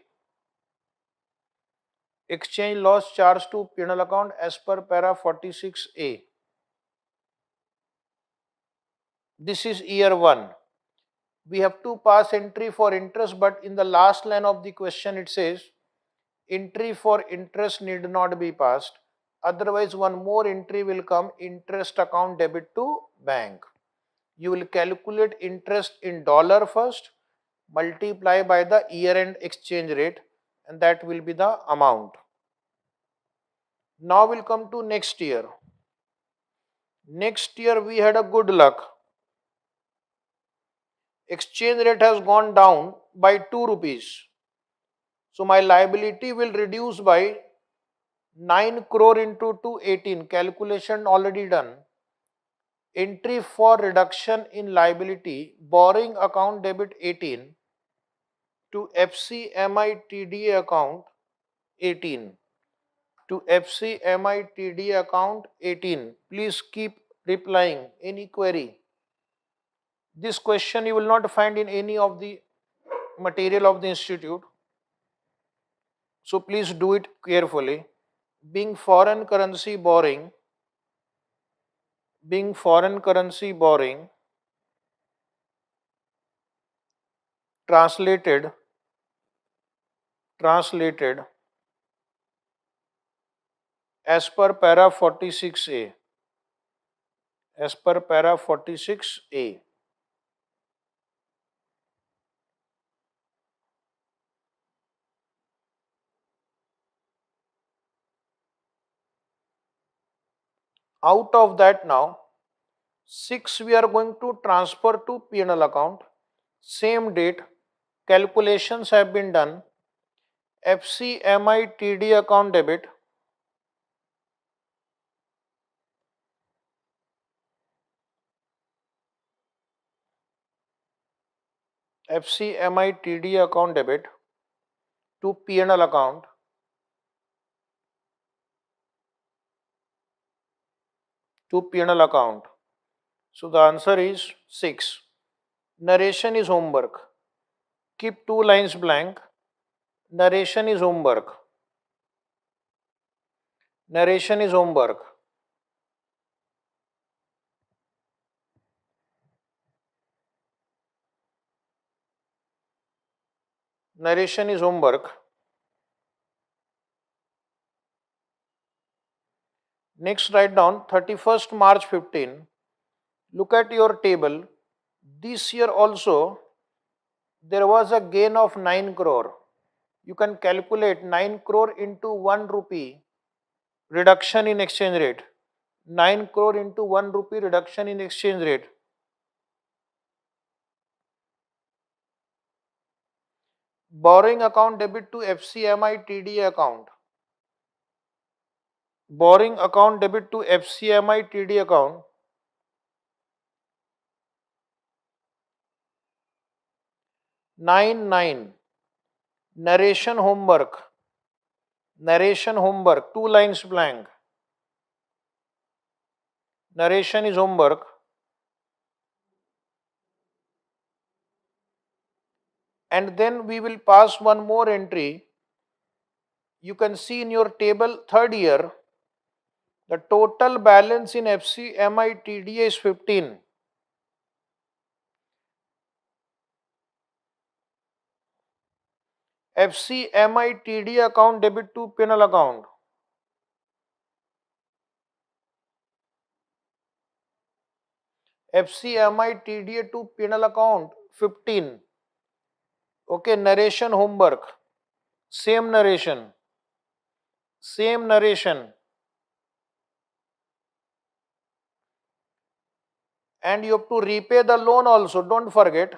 exchange loss charged to P&L account as per para 46A. This is year 1. We have to pass entry for interest, but in the last line of the question it says entry for interest need not be passed. Otherwise, one more entry will come, interest account debit to bank. You will calculate interest in dollar first, multiply by the year-end exchange rate, and that will be the amount. Now we'll come to next year. Next year we had a good luck. Exchange rate has gone down by 2 rupees. So my liability will reduce by 9 crore into 2, 18. Calculation already done. Entry for reduction in liability, borrowing account debit 18 to FCMITDA account 18. To FCMITDA account 18. Please keep replying any query. This question you will not find in any of the material of the institute. So please do it carefully. Being foreign currency borrowing, being foreign currency borrowing translated as per para 46A, as per para 46A. Out of that now, 6 we are going to transfer to P&L account. Same date, calculations have been done. FCMITD account debit, FCMITD account debit to P&L account, to P&L account. So the answer is 6. Narration is homework. Keep 2 lines blank. Narration is homework. Narration is homework. Narration is homework. Next, write down 31st March 15. Look at your table. This year also there was a gain of 9 crore. You can calculate 9 crore into 1 rupee reduction in exchange rate. 9 crore into 1 rupee reduction in exchange rate. Borrowing account debit to FCMITD account. Borrowing account debit to FCMITD account. 9. Narration homework. Narration homework. 2 lines blank. Narration is homework. And then we will pass one more entry. You can see in your table 3rd year, The total balance in FCMI TDA is 15. FCMI TDA account debit to penal account. FCMI TDA to penal account 15. Okay, narration homework. Same narration. Same narration. And you have to repay the loan also. Don't forget.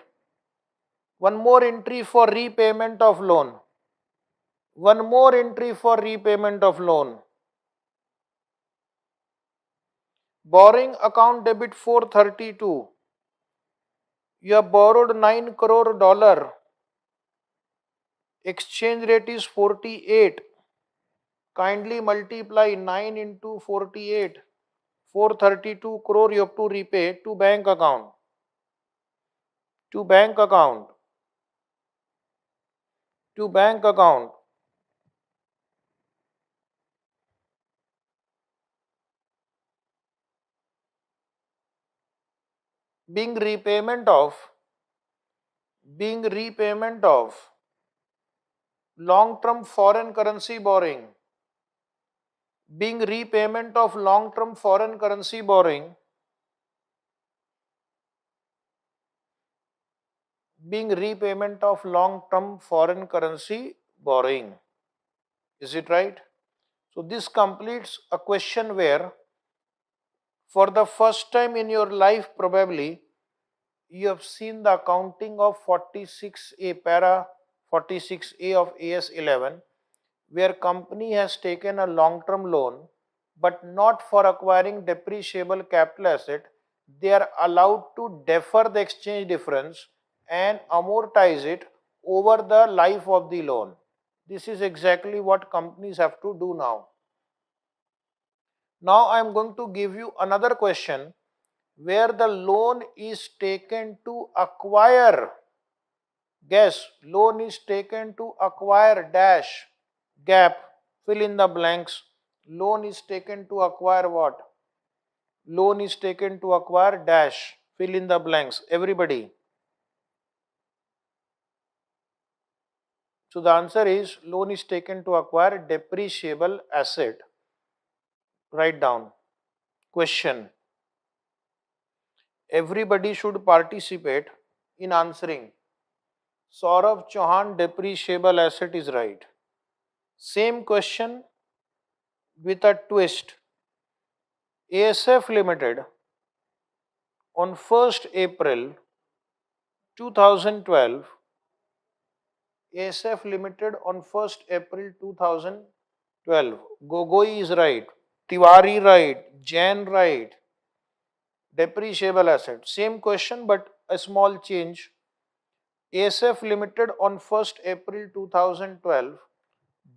One more entry for repayment of loan. One more entry for repayment of loan. Borrowing account debit 432. You have borrowed 9 crore dollar. Exchange rate is 48. Kindly multiply 9 into 48. 432 crore you have to repay to bank account. To bank account. To bank account. Being repayment of long term foreign currency borrowing. Being repayment of long term foreign currency borrowing. Being repayment of long term foreign currency borrowing. Is it right? So this completes a question where for the first time in your life probably you have seen the accounting of 46A para 46A of AS11 where company has taken a long term loan but not for acquiring depreciable capital asset. They are allowed to defer the exchange difference and amortize it over the life of the loan. This is exactly what companies have to do now. Now I am going to give you another question where the loan is taken to acquire. Guess, loan is taken to acquire dash, gap, fill in the blanks. Loan is taken to acquire what? Loan is taken to acquire dash, fill in the blanks. Everybody. So the answer is loan is taken to acquire depreciable asset. Write down. Question. Everybody should participate in answering. Saurav Chauhan, depreciable asset is right. Same question with a twist. ASF Limited on 1st April 2012, ASF Limited on 1st April 2012. Gogoi is right, Tiwari right, Jain right. Depreciable asset. Same question but a small change. ASF Limited on 1st April 2012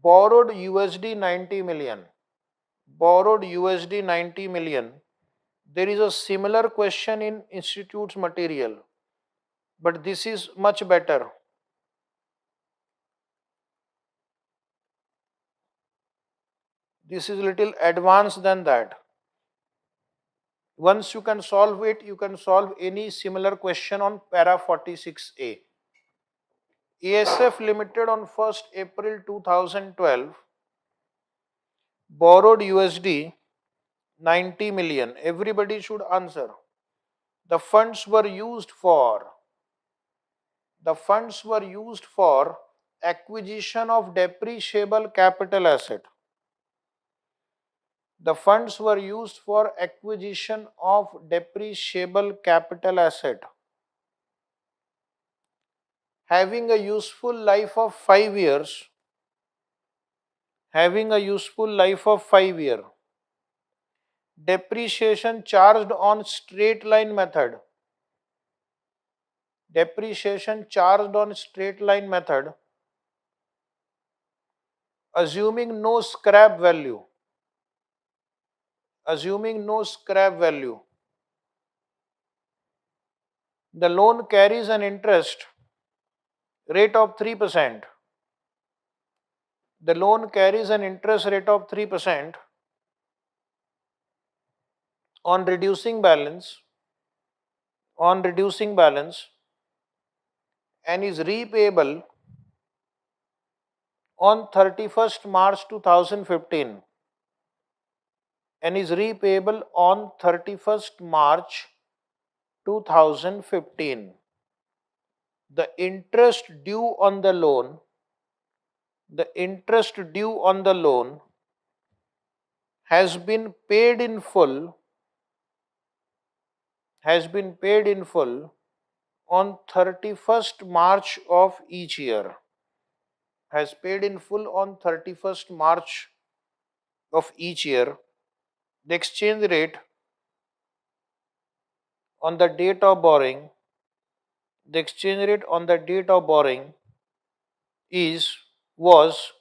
borrowed USD 90 million. Borrowed USD 90 million. There is a similar question in institute's material, but this is much better. This is little advanced than that. Once you can solve it, you can solve any similar question on para 46A. ASF Limited on 1st April 2012 borrowed USD 90 million. Everybody should answer. The funds were used for acquisition of depreciable capital asset. The funds were used for acquisition of depreciable capital asset having a useful life of 5 years. Having a useful life of 5 years. Depreciation charged on straight line method. Depreciation charged on straight line method assuming no scrap value. Assuming no scrap value. The loan carries an interest rate of 3%. The loan carries an interest rate of 3%. on reducing balance, on reducing balance and is repayable on 31st March 2015 and is repayable on 31st March 2015. The interest due on the loan, the interest due on the loan has been paid in full, has been paid in full on 31st March of each year, has paid in full on 31st March of each year. The exchange rate on the date of borrowing, the exchange rate on the date of borrowing is was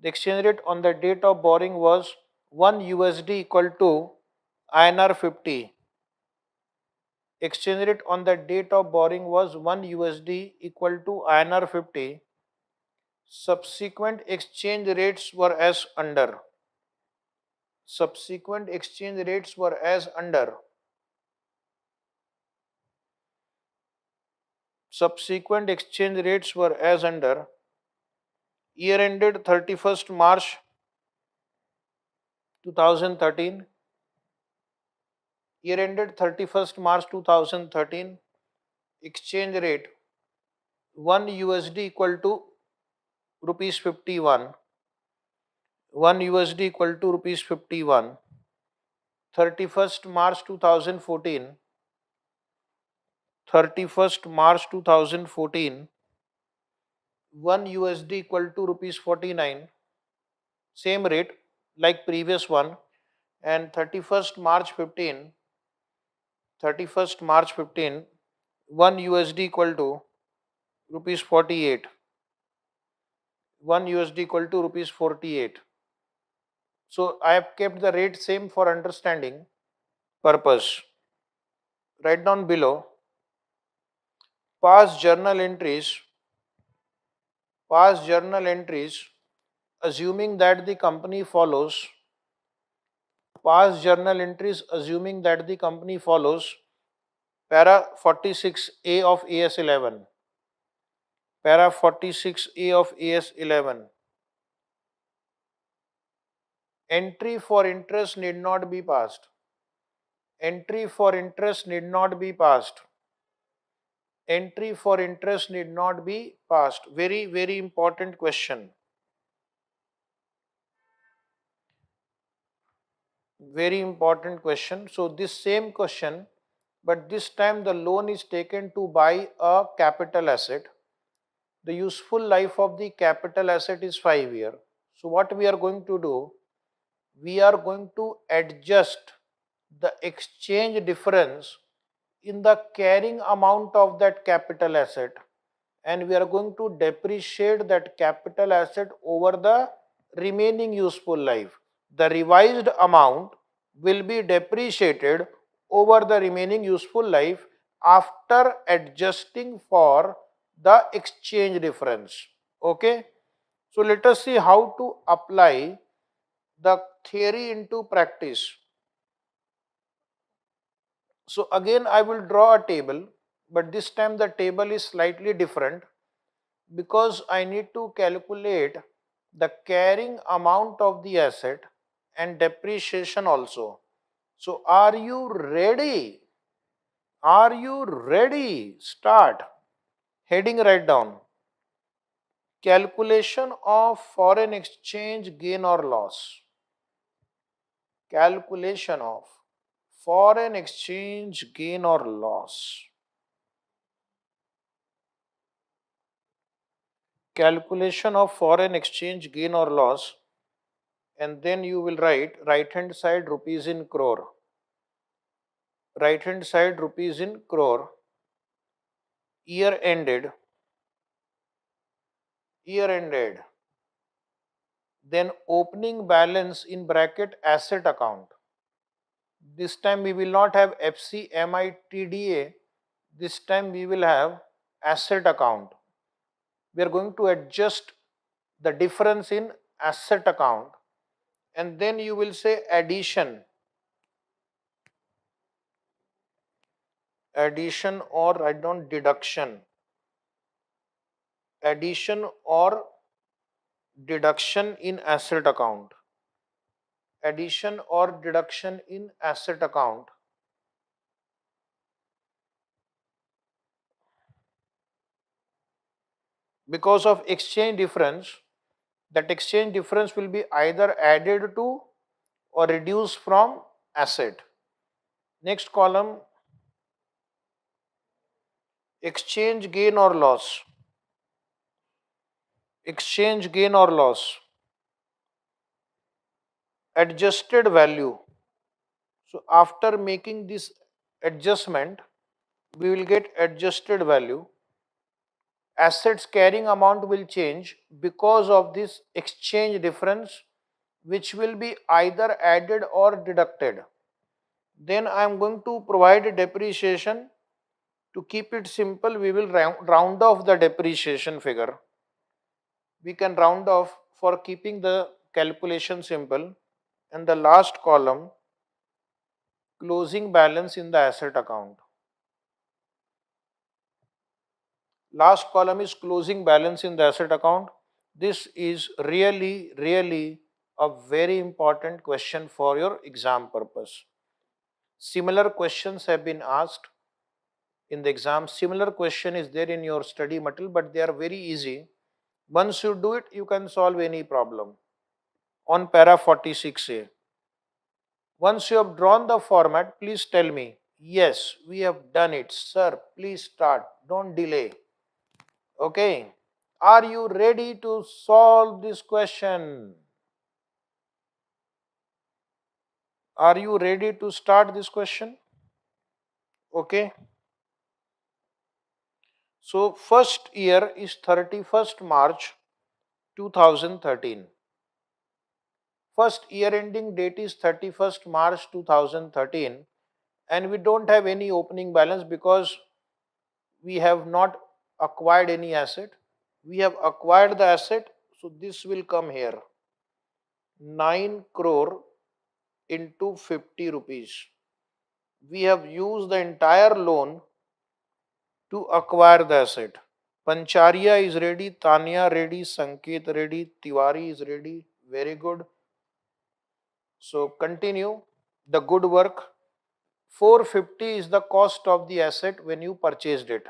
the exchange rate on the date of borrowing was 1 USD equal to INR 50. Exchange rate on the date of borrowing was 1 USD equal to INR 50. Subsequent exchange rates were as under. Subsequent exchange rates were as under. Subsequent exchange rates were as under. Year ended 31st March 2013. Year ended 31st March 2013. Exchange rate 1 USD equal to rupees 51. 1 USD equal to rupees 51. 31st March 2014. 31st March 2014. 1 USD equal to rupees 49. Same rate like previous one. And 31st March 15. 31st March 15. 1 USD equal to rupees 48. 1 USD equal to rupees 48. So I have kept the rate same for understanding purpose. Write down below past journal entries, past journal entries assuming that the company follows, past journal entries assuming that the company follows para 46A of AS11. Para 46A of AS11. Entry for interest need not be passed. Entry for interest need not be passed. Entry for interest need not be passed. Very, very important question. Very important question. So this same question, but this time the loan is taken to buy a capital asset. The useful life of the capital asset is 5 years. So what we are going to do, we are going to adjust the exchange difference in the carrying amount of that capital asset, and we are going to depreciate that capital asset over the remaining useful life. The revised amount will be depreciated over the remaining useful life after adjusting for the exchange difference. Okay, so let us see how to apply the theory into practice. So again I will draw a table, but this time the table is slightly different because I need to calculate the carrying amount of the asset and depreciation also. So are you ready? Are you ready? Start. Heading right down. Calculation of foreign exchange gain or loss. Calculation of foreign exchange gain or loss. Calculation of foreign exchange gain or loss, and then you will write right hand side rupees in crore. Right hand side rupees in crore. Year ended. Year ended. Then opening balance in bracket asset account. This time we will not have FCMITDA. This time we will have asset account. We are going to adjust the difference in asset account, and then you will say addition. addition or write down addition or deduction in asset account, addition or deduction in asset account because of exchange difference. That exchange difference will be either added to or reduced from asset. Next column, exchange gain or loss. Exchange gain or loss, adjusted value. So after making this adjustment, we will get adjusted value. Assets carrying amount will change because of this exchange difference, which will be either added or deducted. Then I am going to provide depreciation. To keep it simple, we will round off the depreciation figure. We can round off for keeping the calculation simple. And the last column, closing balance in the asset account. Last column is closing balance in the asset account. This is really a very important question for your exam purpose. Similar questions have been asked in the exam. Similar question is there in your study material, but they are very easy. Once you do it, you can solve any problem. On para 46A. Once you have drawn the format, please tell me, yes, we have done it. Sir, please start. Don't delay. Okay. Are you ready to solve this question? Are you ready to start this question? Okay. So, first year is 31st March 2013. First year ending date is 31st March 2013, and we don't have any opening balance because we have not acquired any asset. We have acquired the asset, so this will come here. 9 crore into 50 rupees. We have used the entire loan to acquire the asset. Pancharia is ready, Tanya ready, Sanket ready, Tiwari is ready. Very good. So continue the good work. 450 is the cost of the asset when you purchased it.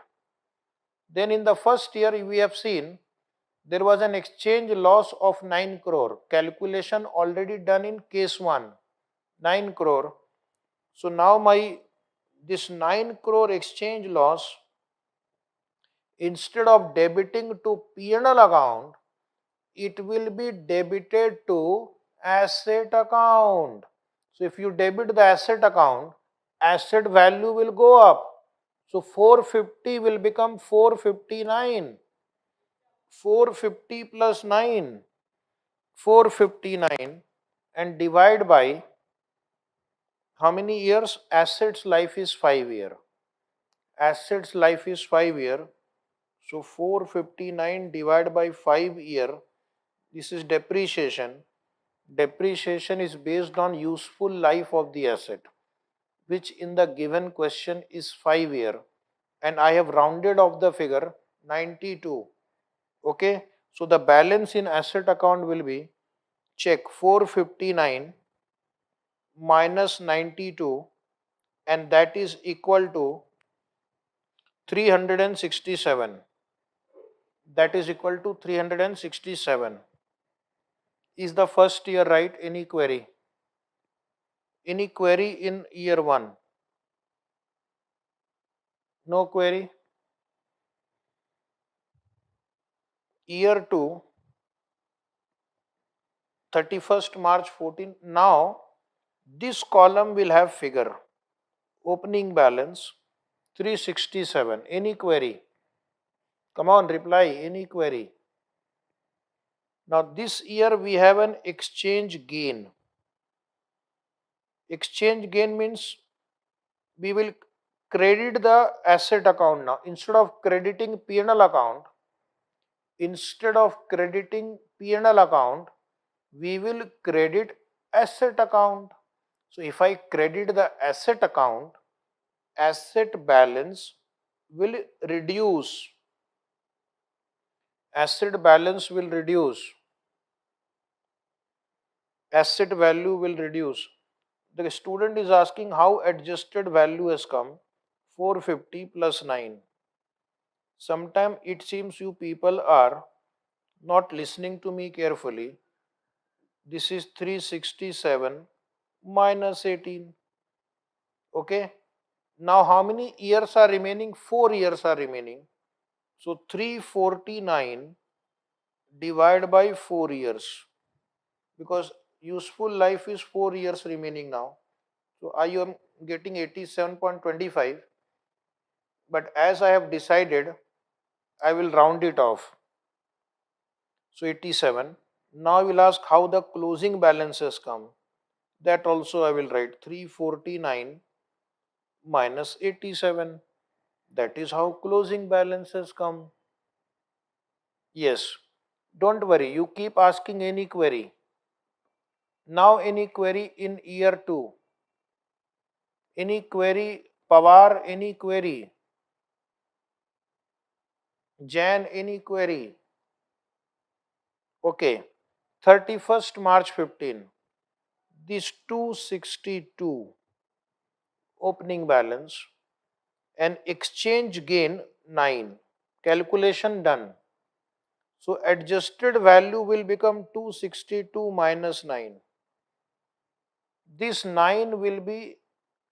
Then in the first year we have seen there was an exchange loss of 9 crore. Calculation already done in case 1. 9 crore. So now this 9 crore exchange loss, instead of debiting to P&L account, it will be debited to asset account. So if you debit the asset account, asset value will go up. So 450 will become 459. 450 plus 9, 459, and divide by how many years? Assets life is 5 year. Assets life is 5 year. So 459 divided by 5 year. This is depreciation. Depreciation is based on useful life of the asset, which in the given question is 5 year. And I have rounded off the figure 92. Okay. So the balance in asset account will be, check, 459 minus 92, and that is equal to 367. That is equal to 367. Is the first year right? Any query? Any query in year 1? No query. Year 2, 31st March 14. Now this column will have figure. Opening balance 367. Any query? Come on, reply. Any query? Now this year we have an exchange gain. Exchange gain means we will credit the asset account now. Instead of crediting P&L account, we will credit asset account. So if I credit the asset account, asset balance will reduce. Asset balance will reduce. Asset value will reduce. The student is asking how adjusted value has come. 450 plus 9. Sometimes it seems you people are not listening to me carefully. This is 367 minus 18. Okay. Now how many years are remaining? 4 years are remaining. So 349 divided by 4 years, because useful life is 4 years remaining now. So I am getting 87.25, but as I have decided, I will round it off. So 87. Now I will ask how the closing balance has come. That also I will write 349 minus 87. That is how closing balance has come. Yes. Don't worry, you keep asking any query. Now any query in year 2. Any query, Pawar, any query. Jan, any query. Okay. 31st March 15. This 262 opening balance and exchange gain 9. Calculation done. So adjusted value will become 262 minus 9. This 9 will be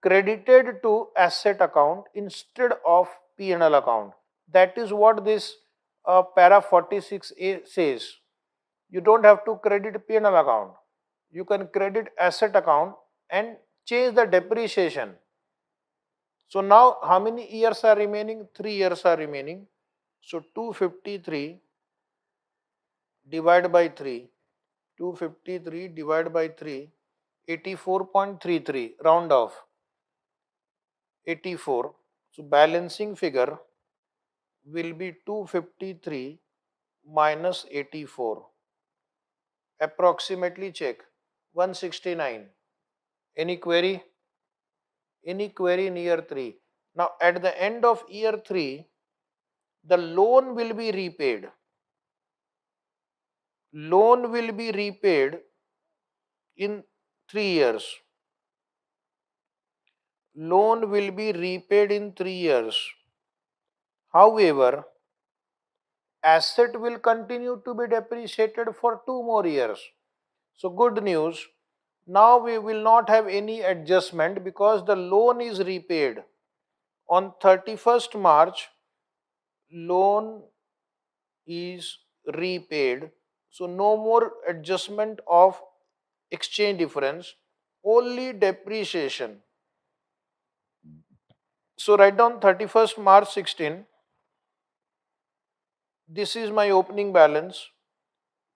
credited to asset account instead of P&L account. That is what this para 46A says. You don't have to credit P&L account. You can credit asset account and change the depreciation. So now how many years are remaining? 3 years are remaining. So 253 divided by 3. 253 divided by 3. 84.33, round off. 84. So balancing figure will be 253 minus 84. Approximately check. 169. Any query? Any query in year 3? Now at the end of year 3, the loan will be repaid. Loan will be repaid in 3 years. Loan will be repaid in 3 years. However, asset will continue to be depreciated for 2 more years. So good news, now we will not have any adjustment because the loan is repaid. On 31st March, loan is repaid. So no more adjustment of exchange difference, only depreciation. So write down 31st March 16. This is my opening balance.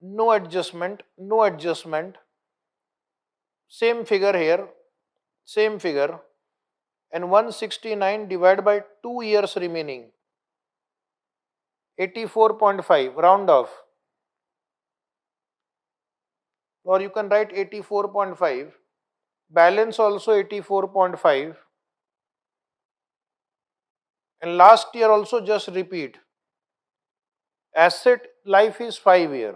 No adjustment, no adjustment. Same figure here, same figure. And 169 divided by 2 years remaining. 84.5, round off. Or you can write 84.5. Balance also 84.5. And last year also just repeat. Asset life is 5 year.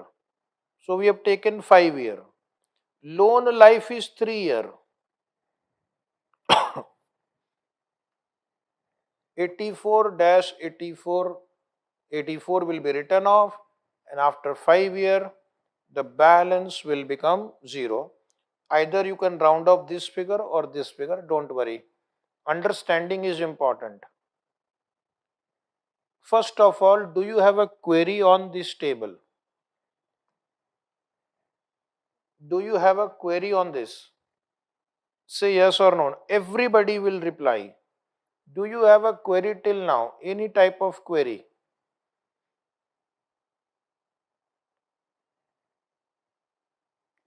So we have taken 5 year. Loan life is 3 year. 84-84, 84 will be written off, and after 5 year the balance will become 0. Either you can round off this figure or this figure, don't worry. Understanding is important. First of all, do you have a query on this table? Do you have a query on this? Say yes or no. Everybody will reply. Do you have a query till now? Any type of query?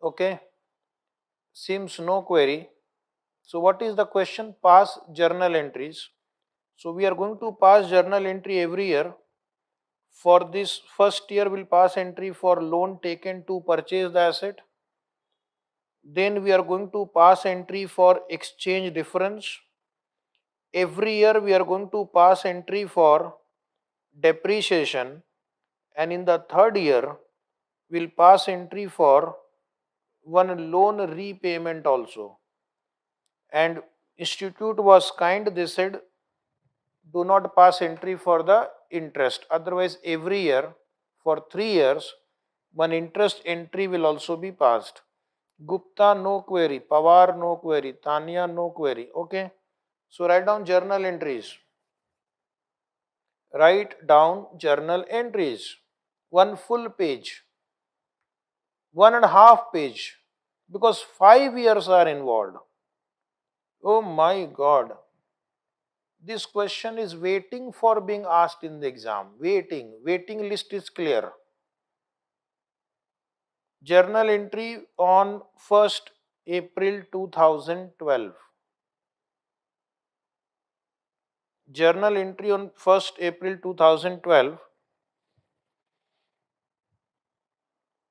Okay. Seems no query. So what is the question? Pass journal entries. So we are going to pass journal entry every year. For this first year, we'll pass entry for loan taken to purchase the asset. Then we are going to pass entry for exchange difference. Every year we are going to pass entry for depreciation, and in the third year we'll pass entry for one loan repayment also. And institute was kind, they said do not pass entry for the interest. Otherwise, every year for 3 years, one interest entry will also be passed. Gupta, no query. Pawar, no query. Tanya, no query. Okay. So write down journal entries. Write down journal entries. One full page, 1.5 page, because 5 years are involved. Oh my God. This question is waiting for being asked in the exam. Waiting list is clear. Journal entry on 1st April 2012. Journal entry on 1st April 2012.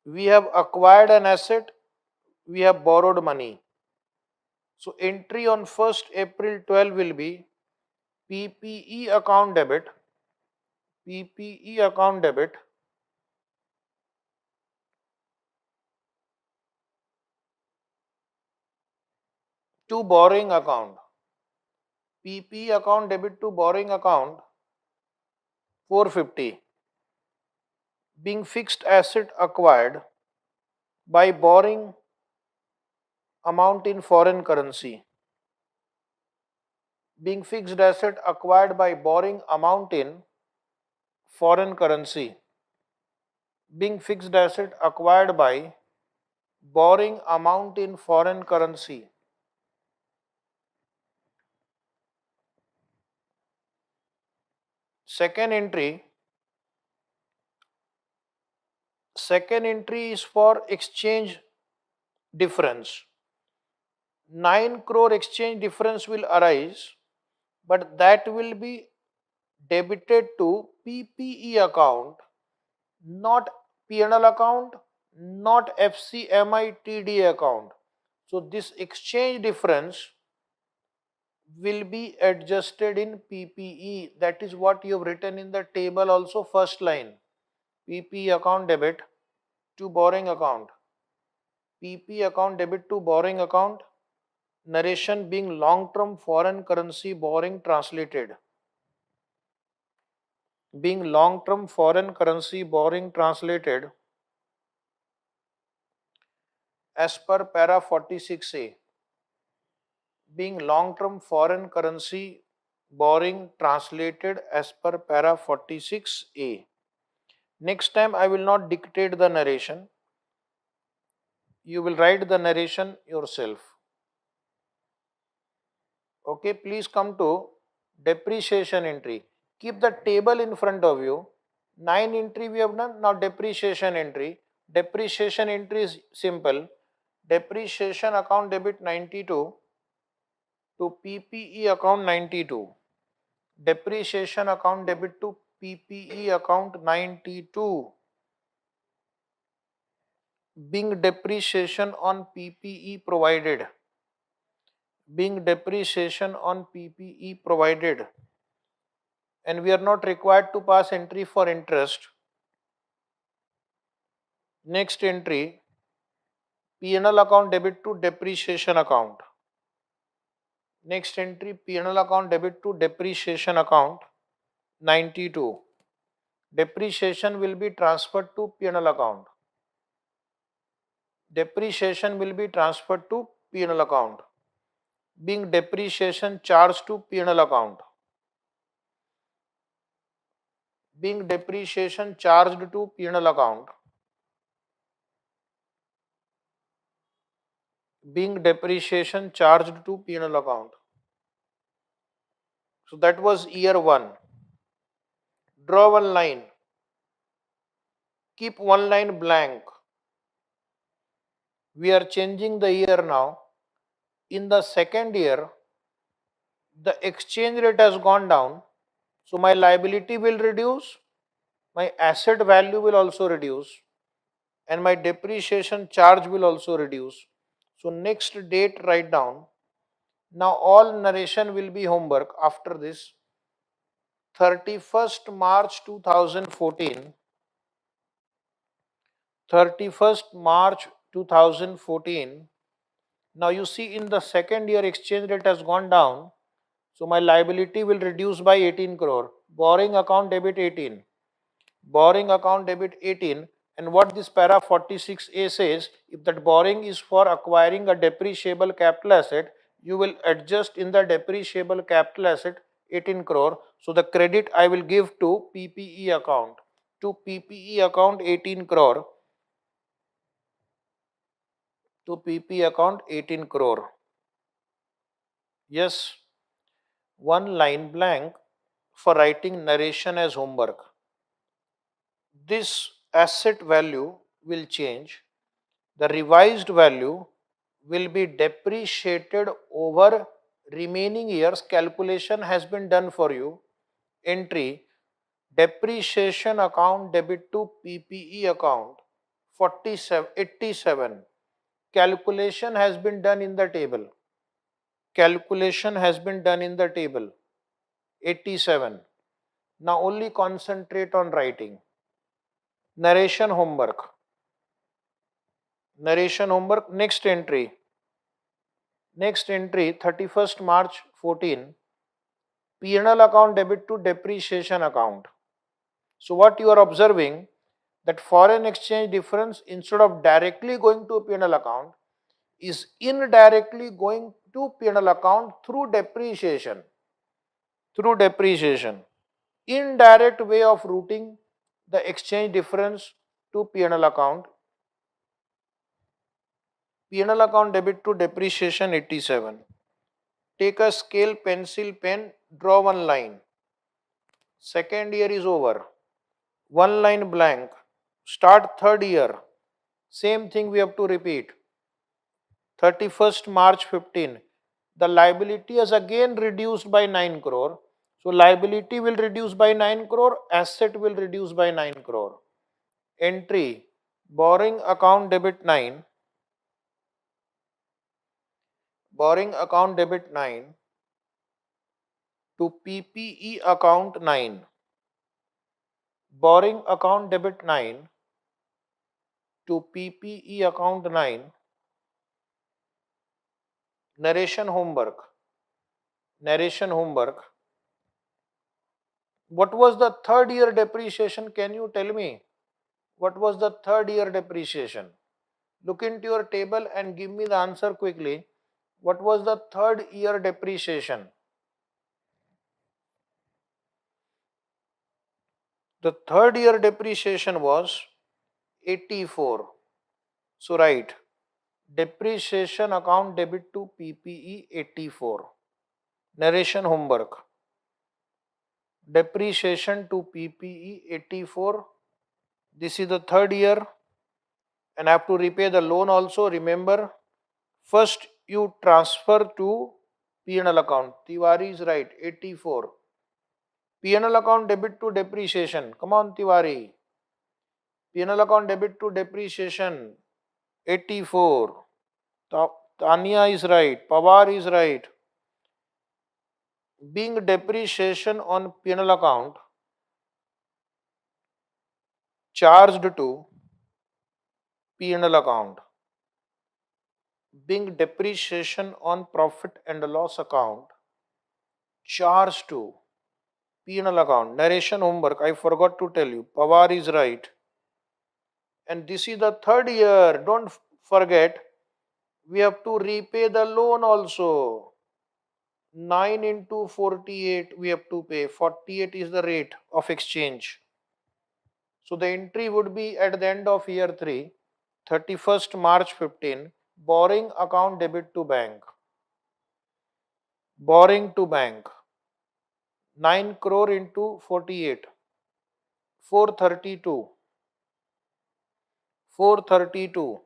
We have acquired an asset, we have borrowed money. So entry on 1st April 12 will be PPE account debit, PPE account debit to borrowing account. PPE account debit to borrowing account 450. Being fixed asset acquired by borrowing amount in foreign currency. Being fixed asset acquired by borrowing amount in foreign currency. Being fixed asset acquired by borrowing amount in foreign currency. Second entry is for exchange difference. 9 crore exchange difference will arise, but that will be debited to PPE account, not P&L account, not FCMI TDA account. So this exchange difference will be adjusted in PPE. That is what you have written in the table also, first line. PPE account debit to borrowing account. PP account debit to borrowing account. Narration being long-term foreign currency borrowing translated. Being long-term foreign currency borrowing translated as per para 46A. Being long-term foreign currency borrowing translated as per para 46A. Next time I will not dictate the narration. You will write the narration yourself. Okay, please come to depreciation entry. Keep the table in front of you. 9 entry we have done. Now depreciation entry. Depreciation entry is simple. Depreciation account debit 92 to PPE account 92. Depreciation account debit to PPE account 92. Being depreciation on PPE provided. Being depreciation on PPE provided, and we are not required to pass entry for interest. Next entry, P&L account debit to depreciation account. Next entry, P&L account debit to depreciation account 92. Depreciation will be transferred to P&L account. Depreciation will be transferred to P&L account. Being depreciation charged to P&L account. Being depreciation charged to P&L account. Being depreciation charged to P&L account. So that was year 1. Draw one line. Keep one line blank. We are changing the year now. In the second year, the exchange rate has gone down. So my liability will reduce, my asset value will also reduce, and my depreciation charge will also reduce. So next date write down Now all narration will be homework after this. 31st March 2014, 31st March 2014. Now you see in the second year exchange rate has gone down. So my liability will reduce by 18 crore. Borrowing account debit 18. Borrowing account debit 18. And what this para 46A says, if that borrowing is for acquiring a depreciable capital asset, you will adjust in the depreciable capital asset 18 crore. So the credit I will give to PPE account. To PPE account 18 crore. To PP account 18 crore. Yes, one line blank for writing narration as homework. This asset value will change. The revised value will be depreciated over remaining years. Calculation has been done for you. Entry depreciation account debit to PPE account 87. Calculation has been done in the table. Calculation has been done in the table. 87. Now only concentrate on writing. Narration homework. Narration homework. Next entry. Next entry 31st March 14. P&L account debit to depreciation account. So what you are observing, that foreign exchange difference instead of directly going to P&L account is indirectly going to P&L account through depreciation. Through depreciation. Indirect way of routing the exchange difference to P&L account. P&L account debit to depreciation 87. Take a scale, pencil, pen, draw one line. Second year is over. One line blank. Start third year. Same thing we have to repeat. 31st March 15. The liability is again reduced by 9 crore. So liability will reduce by 9 crore, asset will reduce by 9 crore. Entry borrowing account debit 9. Borrowing account debit 9 to PPE account 9. Borrowing account debit 9 to PPE account 9. Narration homework. Narration homework. What was the third year depreciation? Can you tell me? What was the third year depreciation? Look into your table and give me the answer quickly. What was the third year depreciation? The third year depreciation was 84. So write depreciation account debit to PPE 84. Narration homework. Depreciation to PPE 84. This is the third year and I have to repay the loan also. Remember, first you transfer to P&L account. Tiwari is right, 84. P&L account debit to depreciation. Come on, Tiwari. P&L account debit to depreciation, 84. Tanya is right. Pawar is right. Being depreciation on P&L account charged to P&L account. Being depreciation on profit and loss account charged to P&L account. Narration homework, I forgot to tell you. Pawar is right. And this is the third year. Don't forget, we have to repay the loan also. 9 into 48 we have to pay. 48 is the rate of exchange. So the entry would be at the end of year 3, 31st March 15, borrowing account debit to bank. Borrowing to bank. 9 crore into 48. 432. 432.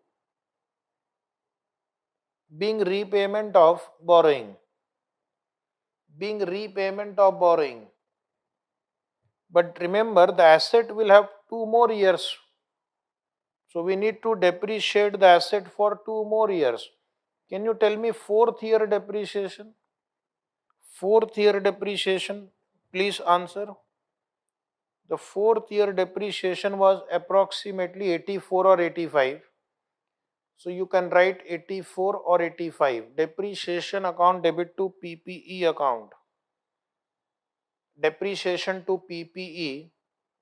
Being repayment of borrowing. Being repayment of borrowing. But remember, the asset will have 2 more years. So we need to depreciate the asset for 2 more years. Can you tell me fourth year depreciation? Fourth year depreciation, please answer. The fourth year depreciation was approximately 84 or 85. So you can write 84 or 85. Depreciation account debit to PPE account. Depreciation to PPE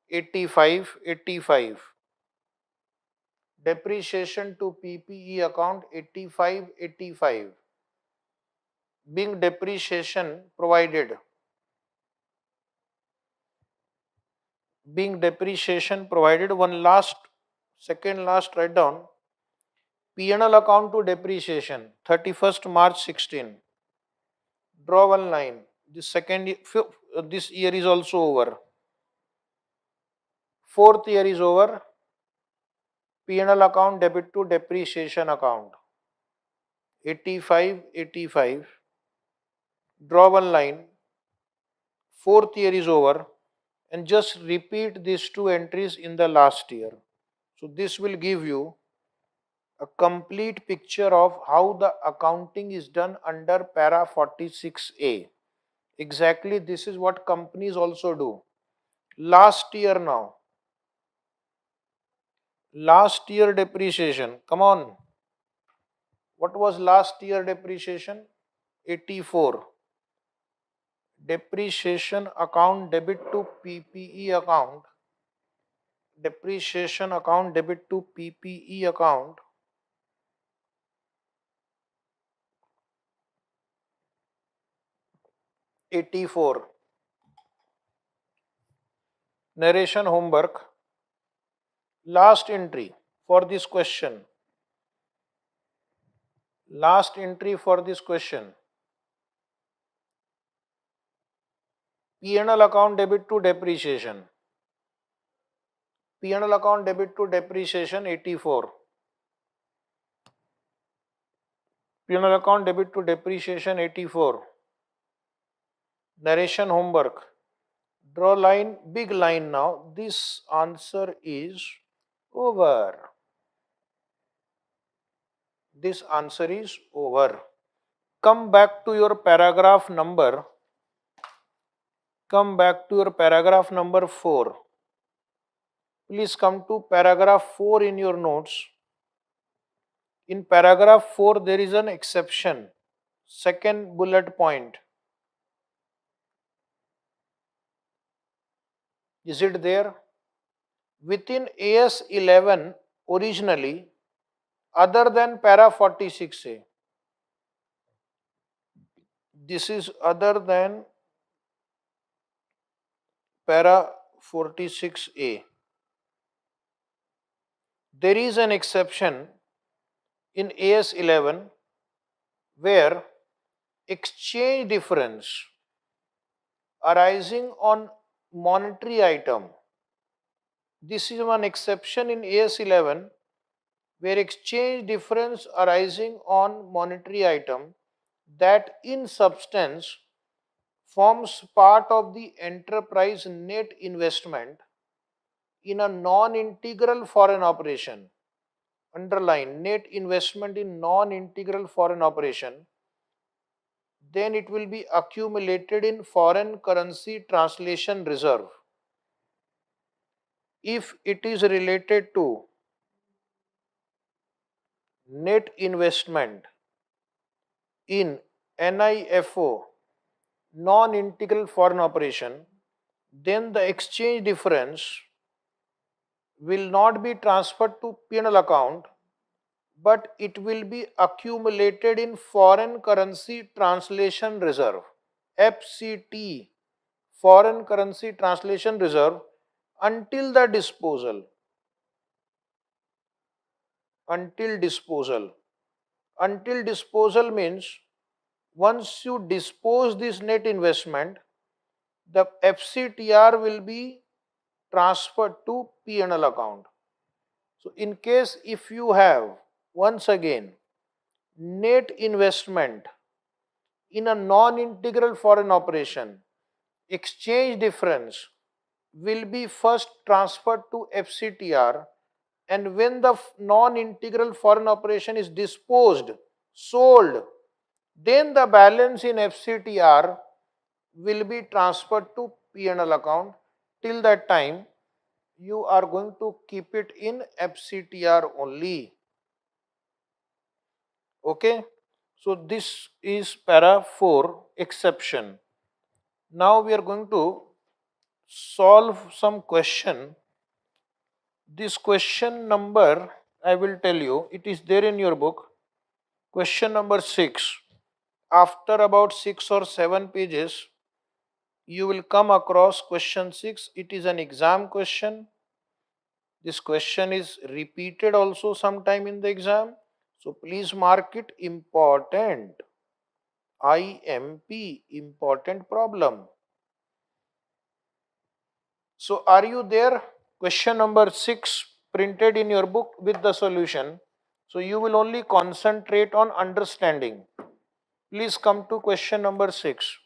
85, 85. Depreciation to PPE account 85, 85. Being depreciation provided. Being depreciation provided. One last, second last write down. P&L account to depreciation 31st March 16. Draw one line. This year is also over. Fourth year is over. P&L account debit to depreciation account 85, 85. Draw one line. Fourth year is over, and just repeat these two entries in the last year. So this will give you a complete picture of how the accounting is done under para 46A. Exactly, this is what companies also do. Last year now. Last year depreciation. Come on. What was last year depreciation? 84. Depreciation account debit to PPE account. Depreciation account debit to PPE account 84. Narration homework. Last entry for this question. Last entry for this question. P&L account debit to depreciation. P&L account debit to depreciation 84. P&L account debit to depreciation 84. Narration homework. Draw line, big line now. This answer is over. This answer is over. Come back to your paragraph number. Come back to your paragraph number 4. Please come to paragraph 4 in your notes. In paragraph 4, there is an exception. Second bullet point. Is it there? Within AS 11, originally, other than para 46A. This is other than para 46A. There is an exception in AS 11 where exchange difference arising on monetary item. This is one exception in AS 11 where exchange difference arising on monetary item that in substance forms part of the enterprise net investment in a non-integral foreign operation. Underline net investment in non-integral foreign operation, then it will be accumulated in foreign currency translation reserve. If it is related to net investment in NIFO, non-integral foreign operation, then the exchange difference will not be transferred to P&L account, but it will be accumulated in foreign currency translation reserve, FCT, foreign currency translation reserve, until the disposal. Until disposal. Until disposal means once you dispose this net investment, the FCTR will be transferred to P&L account. So in case if you have once again net investment in a non-integral foreign operation, exchange difference will be first transferred to FCTR, and when the non-integral foreign operation is disposed, sold, then the balance in FCTR will be transferred to P&L account. Till that time, you are going to keep it in FCTR only. Okay, so this is para 4 exception. Now we are going to solve some question. This question number, I will tell you, it is there in your book. Question number 6. After about 6 or 7 pages, you will come across question 6. It is an exam question. This question is repeated also sometime in the exam. So please mark it important. IMP, important problem. So are you there? Question number 6 printed in your book with the solution. So you will only concentrate on understanding. Please come to question number 6.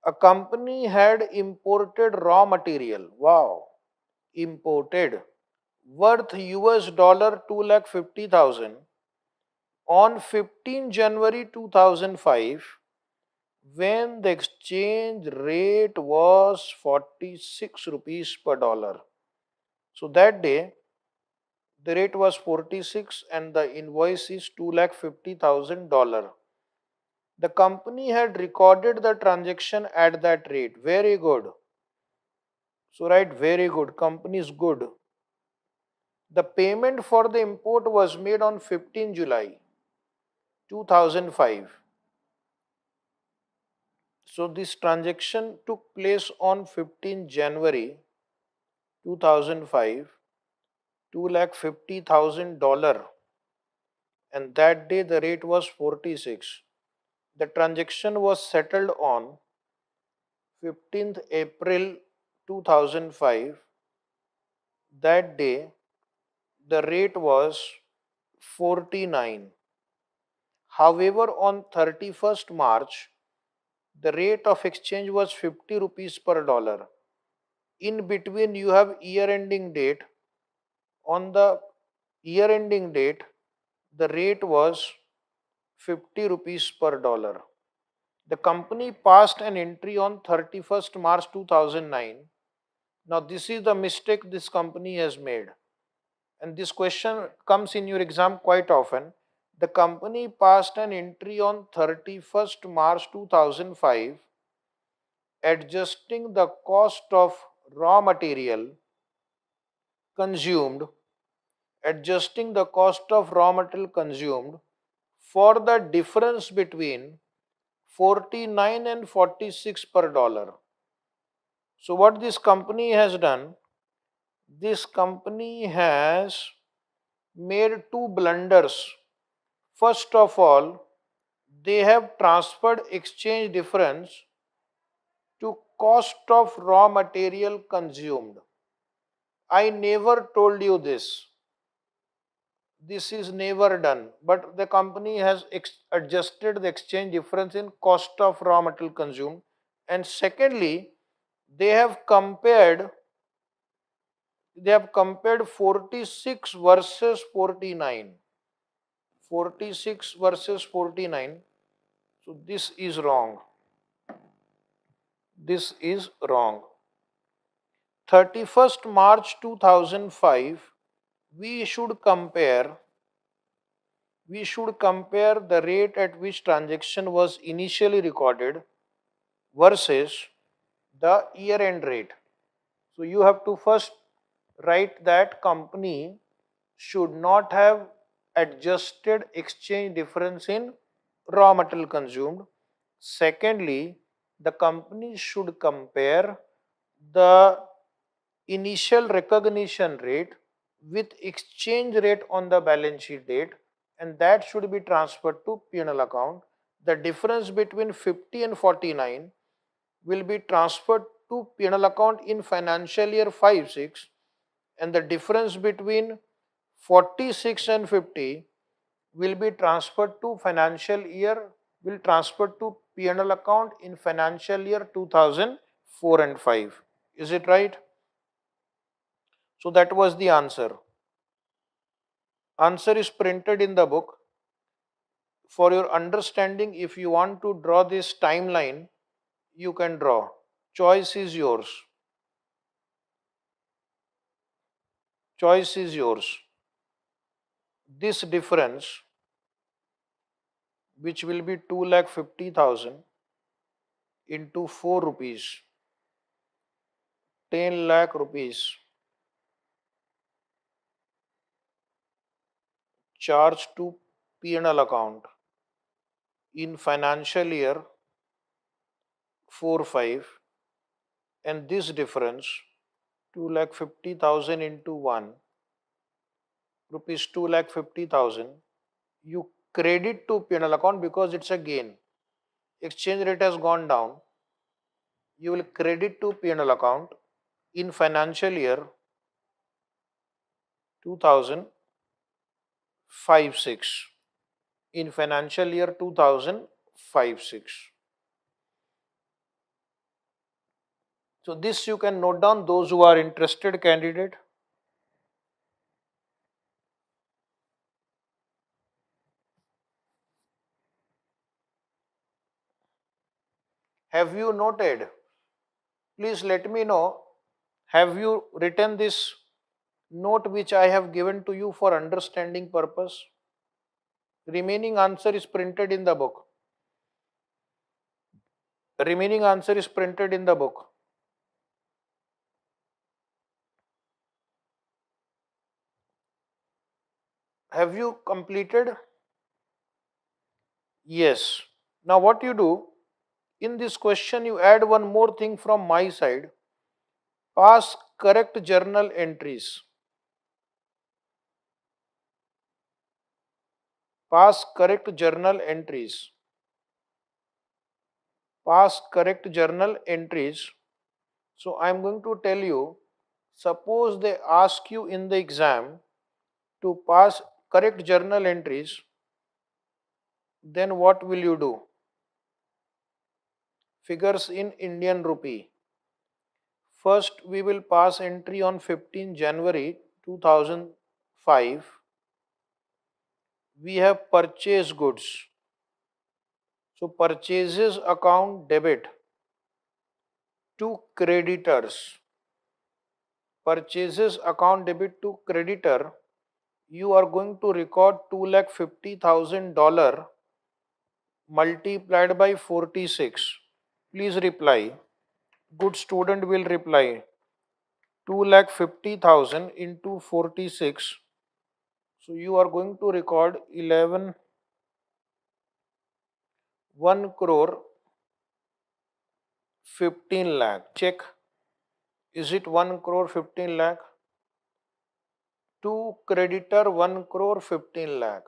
A company had imported raw material. Wow. Imported worth US dollar 2,50,000 on 15 January 2005 when the exchange rate was 46 rupees per dollar. So that day the rate was 46 and the invoice is $2,50,000. The company had recorded the transaction at that rate. Very good. So write very good. Company is good. The payment for the import was made on 15 July 2005. So this transaction took place on 15 January 2005, $250,000, and that day the rate was 46. The transaction was settled on 15th April 2005. That day the rate was 49. However, on 31st March, the rate of exchange was 50 rupees per dollar. In between, you have year ending date. On the year ending date, the rate was 50 rupees per dollar. The company passed an entry on 31st March 2009. Now, this is the mistake this company has made. And this question comes in your exam quite often. The company passed an entry on 31st March 2005 adjusting the cost of raw material consumed, adjusting the cost of raw material consumed for the difference between 49 and 46 per dollar. So what this company has done, this company has made two blunders. First of all, they have transferred exchange difference to cost of raw material consumed. I never told you this. This is never done, but the company has adjusted the exchange difference in cost of raw material consumed. And secondly, they have compared 46 versus 49. 46 versus 49. So this is wrong. This is wrong. 31st March 2005, we should compare the rate at which transaction was initially recorded versus the year end rate. So you have to first write that company should not have adjusted exchange difference in raw material consumed. Secondly, the company should compare the initial recognition rate with exchange rate on the balance sheet date, and that should be transferred to P&L account. The difference between 50 and 49 will be transferred to P&L account in financial year 5-6, and the difference between 46 and 50 will be transferred to P&L account in financial year 2004 and 5. Is it right? So that was the answer. Answer is printed in the book. For your understanding, if you want to draw this timeline, you can draw. Choice is yours. Choice is yours. This difference, which will be 2,50,000 into 4 rupees, 10 lakh rupees, charged to P&L account in financial year 4-5, and this difference 2,50,000 into 1 rupees 2,50,000 you credit to P&L account because it's a gain. Exchange rate has gone down. You will credit to P&L account in financial year 2005-6. In financial year 2005-6. So this you can note down, those who are interested candidate. Have you noted? Please let me know. Have you written this note which I have given to you for understanding purpose? Remaining answer is printed in the book. Remaining answer is printed in the book. Have you completed? Yes. Now what you do, in this question you add one more thing from my side. Pass correct journal entries. Pass correct journal entries. Pass correct journal entries. So I am going to tell you, suppose they ask you in the exam to pass correct journal entries, then what will you do? Figures in Indian rupee. First, we will pass entry on 15 January 2005. We have purchased goods. So, purchases account debit to creditors. Purchases account debit to creditor. You are going to record $250,000 multiplied by 46. Please reply. Good student will reply. 2,50,000 into 46. So you are going to record 1 crore 15 lakh. Check. Is it 1 crore 15 lakh? To creditor 1 crore 15 lakh.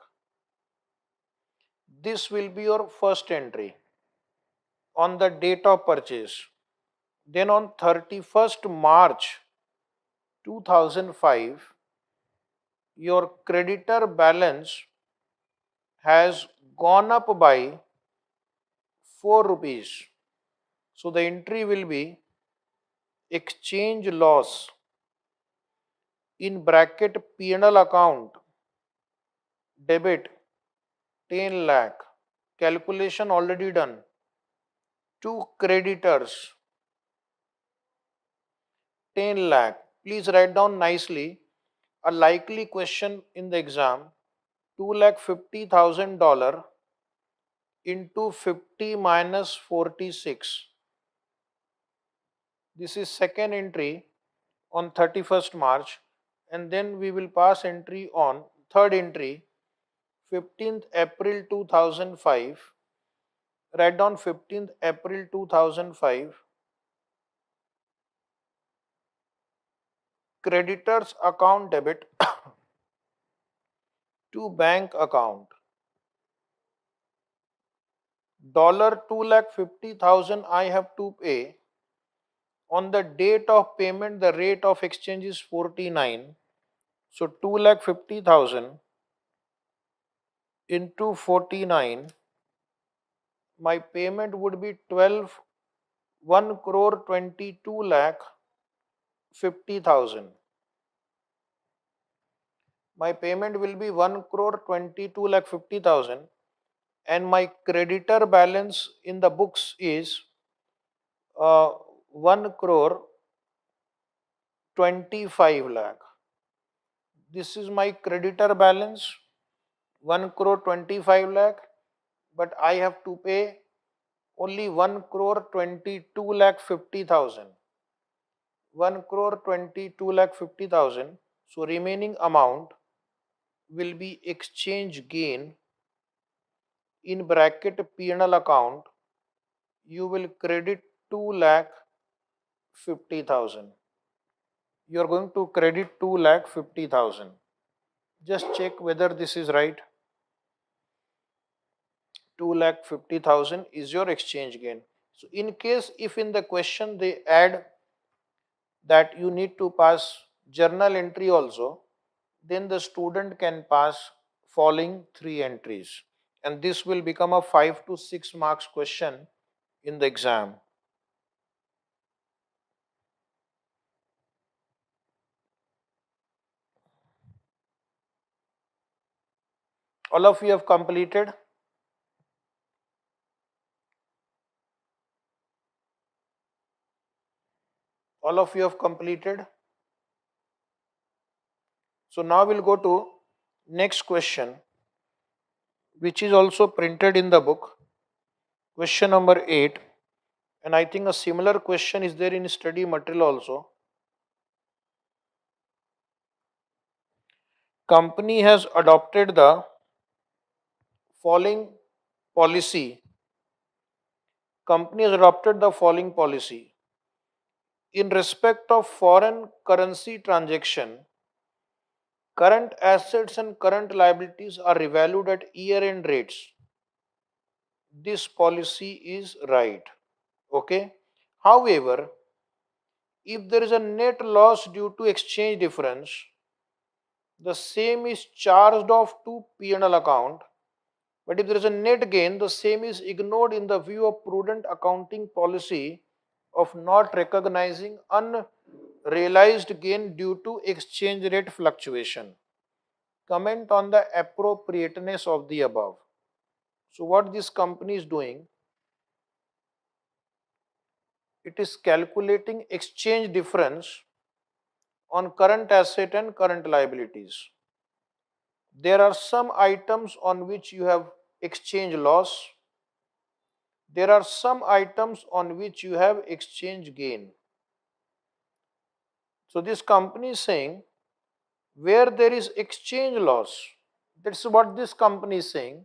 This will be your first entry on the date of purchase. Then on 31st March 2005, your creditor balance has gone up by 4 rupees. So the entry will be exchange loss in bracket P&L account debit 10 lakh. Calculation already done. To creditors 10 lakh. Please write down nicely a likely question in the exam. $250,000 into 50 minus 46. This is second entry on 31st March, and then we will pass entry on third entry 15th April 2005. Write down 15th April 2005. Creditors account debit to bank account. $250,000 I have to pay. On the date of payment, the rate of exchange is 49. So 2,50,000 into 49, my payment would be 1 crore 22 lakh 50,000. My payment will be 1 crore 22 lakh 50,000 and my creditor balance in the books is 1 crore 25 lakh. This is my creditor balance 1 crore 25 lakh, but I have to pay only 1 crore 22 lakh 50,000. 1 crore 22 lakh 50,000. So remaining amount will be exchange gain in bracket P&L account. You will credit 2 lakh 50,000. You are going to credit 2 lakh 50,000. Just check whether this is right. 2 lakh 50,000 is your exchange gain. So in case if in the question they add that you need to pass journal entry also, then the student can pass following three entries. And this will become a 5 to 6 marks question in the exam. All of you have completed? All of you have completed? So now we'll go to next question, which is also printed in the book. Question number 8. And I think a similar question is there in study material also. Company has adopted the following policy. Company has adopted the following policy. In respect of foreign currency transaction, current assets and current liabilities are revalued at year-end rates. This policy is right. Okay. However, if there is a net loss due to exchange difference, the same is charged off to P&L account. But if there is a net gain, the same is ignored in the view of prudent accounting policy of not recognizing unrealized gain due to exchange rate fluctuation. Comment on the appropriateness of the above. So what this company is doing, it is calculating exchange difference on current asset and current liabilities. There are some items on which you have exchange loss. There are some items on which you have exchange gain. So this company is saying where there is exchange loss, that's what this company is saying.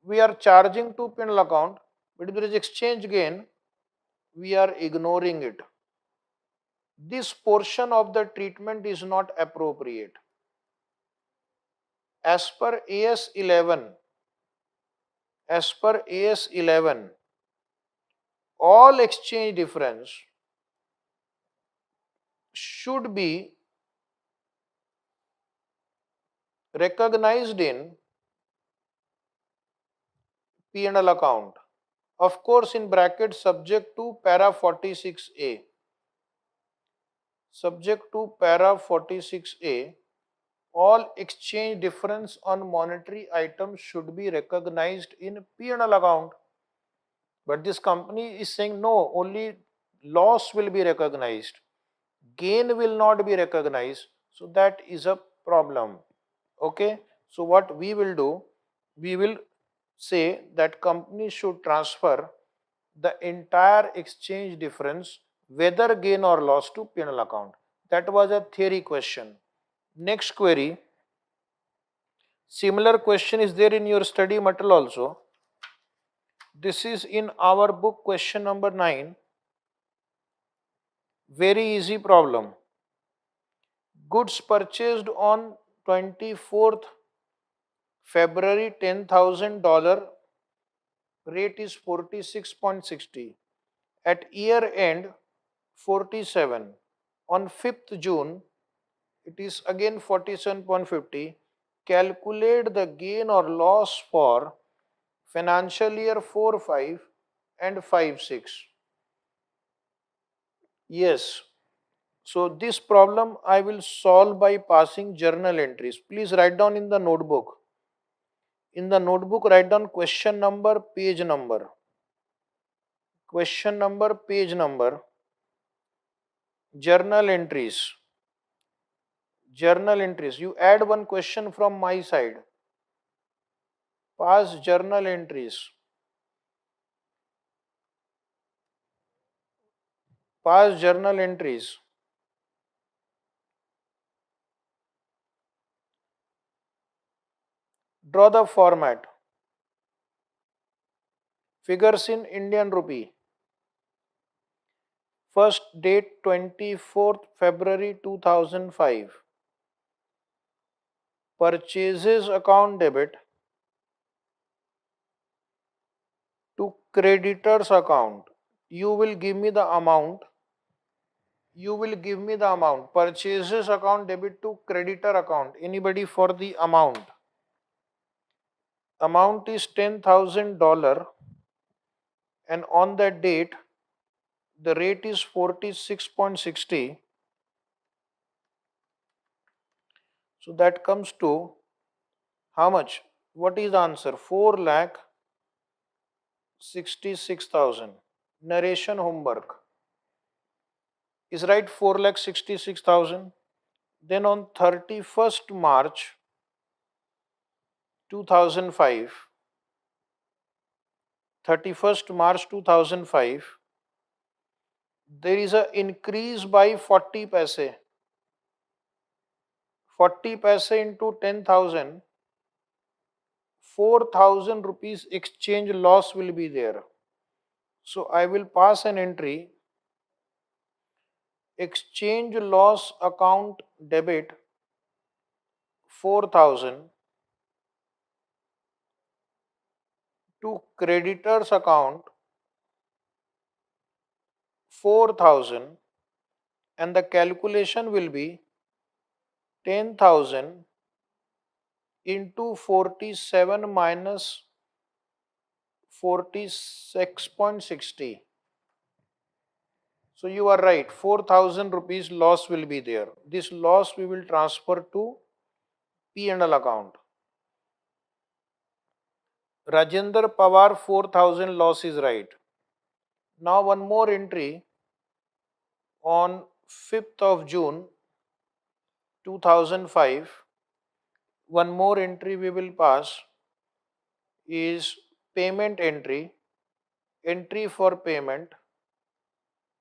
We are charging to P&L account, but if there is exchange gain, we are ignoring it. This portion of the treatment is not appropriate. As per AS 11, as per AS 11, all exchange difference should be recognized in P&L account. Of course, in bracket subject to para 46A. Subject to para 46A, all exchange difference on monetary items should be recognized in P&L account. But this company is saying no, only loss will be recognized. Gain will not be recognized. So that is a problem. Okay. So what we will do, we will say that company should transfer the entire exchange difference, whether gain or loss, to P&L account. That was a theory question. Next query. Similar question is there in your study material also. This is in our book, question number 9. Very easy problem. Goods purchased on 24th February, $10,000, rate is 46.60. At year end, 47. On 5th June, it is again 47.50. Calculate the gain or loss for financial year 4-5 and 5-6. Yes. So this problem I will solve by passing journal entries. Please write down in the notebook. In the notebook, write down question number, page number. Question number, page number, journal entries. Journal entries. You add one question from my side. Pass journal entries. Pass journal entries. Draw the format. Figures in Indian rupee. First date 24th February 2005. Purchases account debit to creditors account. You will give me the amount. You will give me the amount. Purchases account debit to creditor account. Anybody for the amount? Amount is $10,000 and on that date the rate is 46.60. So that comes to how much? What is the answer? 4,66,000. Narration homework. Is right 4,66,000. Then on 31st March 2005, 31st March 2005, there is a increase by 40 paise. 40 paise into 10,000, 4,000 rupees exchange loss will be there. So I will pass an entry, exchange loss account debit 4,000 to creditors account 4,000, and the calculation will be 10,000 into 47 minus 46.60. So you are right, 4,000 rupees loss will be there. This loss we will transfer to P&L account. Rajendra Pawar 4,000 loss is right. Now one more entry on 5th of June 2005. One more entry we will pass is payment entry. Entry for payment.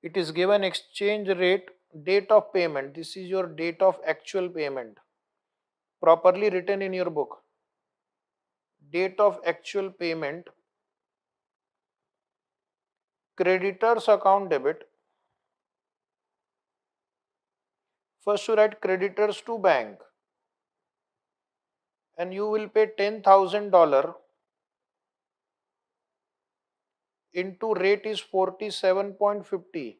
It is given exchange rate, date of payment. This is your date of actual payment. Properly written in your book. Date of actual payment. Creditors account debit. First you write creditors to bank. And you will pay $10,000 into rate is 47.50.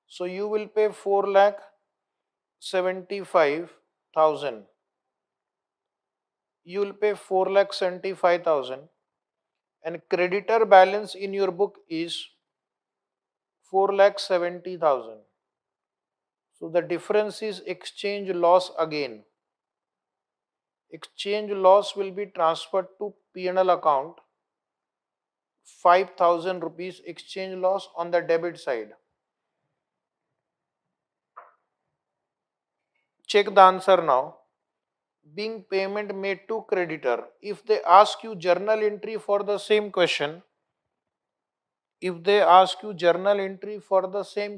So you will pay 4,75,000. You will pay 4,75,000 and creditor balance in your book is 4,70,000. So the difference is exchange loss again. Exchange loss will be transferred to P&L account. 5,000 rupees exchange loss on the debit side. Check the answer now. Being payment made to creditor. If they ask you journal entry for the same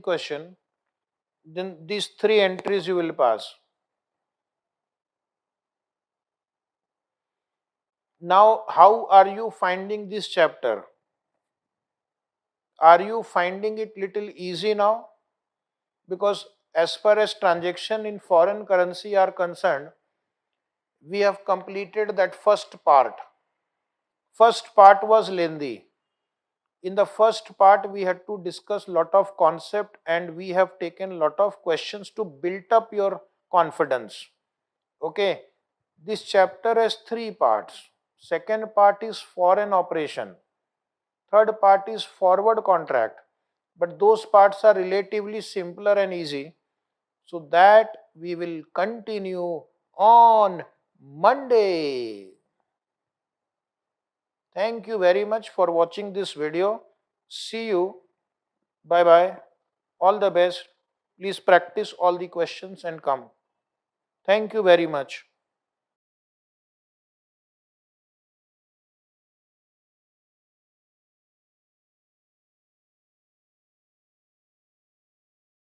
question, then these three entries you will pass. Now, how are you finding this chapter? Are you finding it little easy now? Because as far as transaction in foreign currency are concerned, we have completed that first part. First part was lengthy. In the first part, we had to discuss lot of concept and we have taken lot of questions to build up your confidence. Okay, this chapter has three parts. Second part is foreign operation. Third part is forward contract. but those parts are relatively simpler and easy. So that we will continue on Monday. Thank you very much for watching this video. See you. Bye bye. All the best. Please practice all the questions and come. Thank you very much.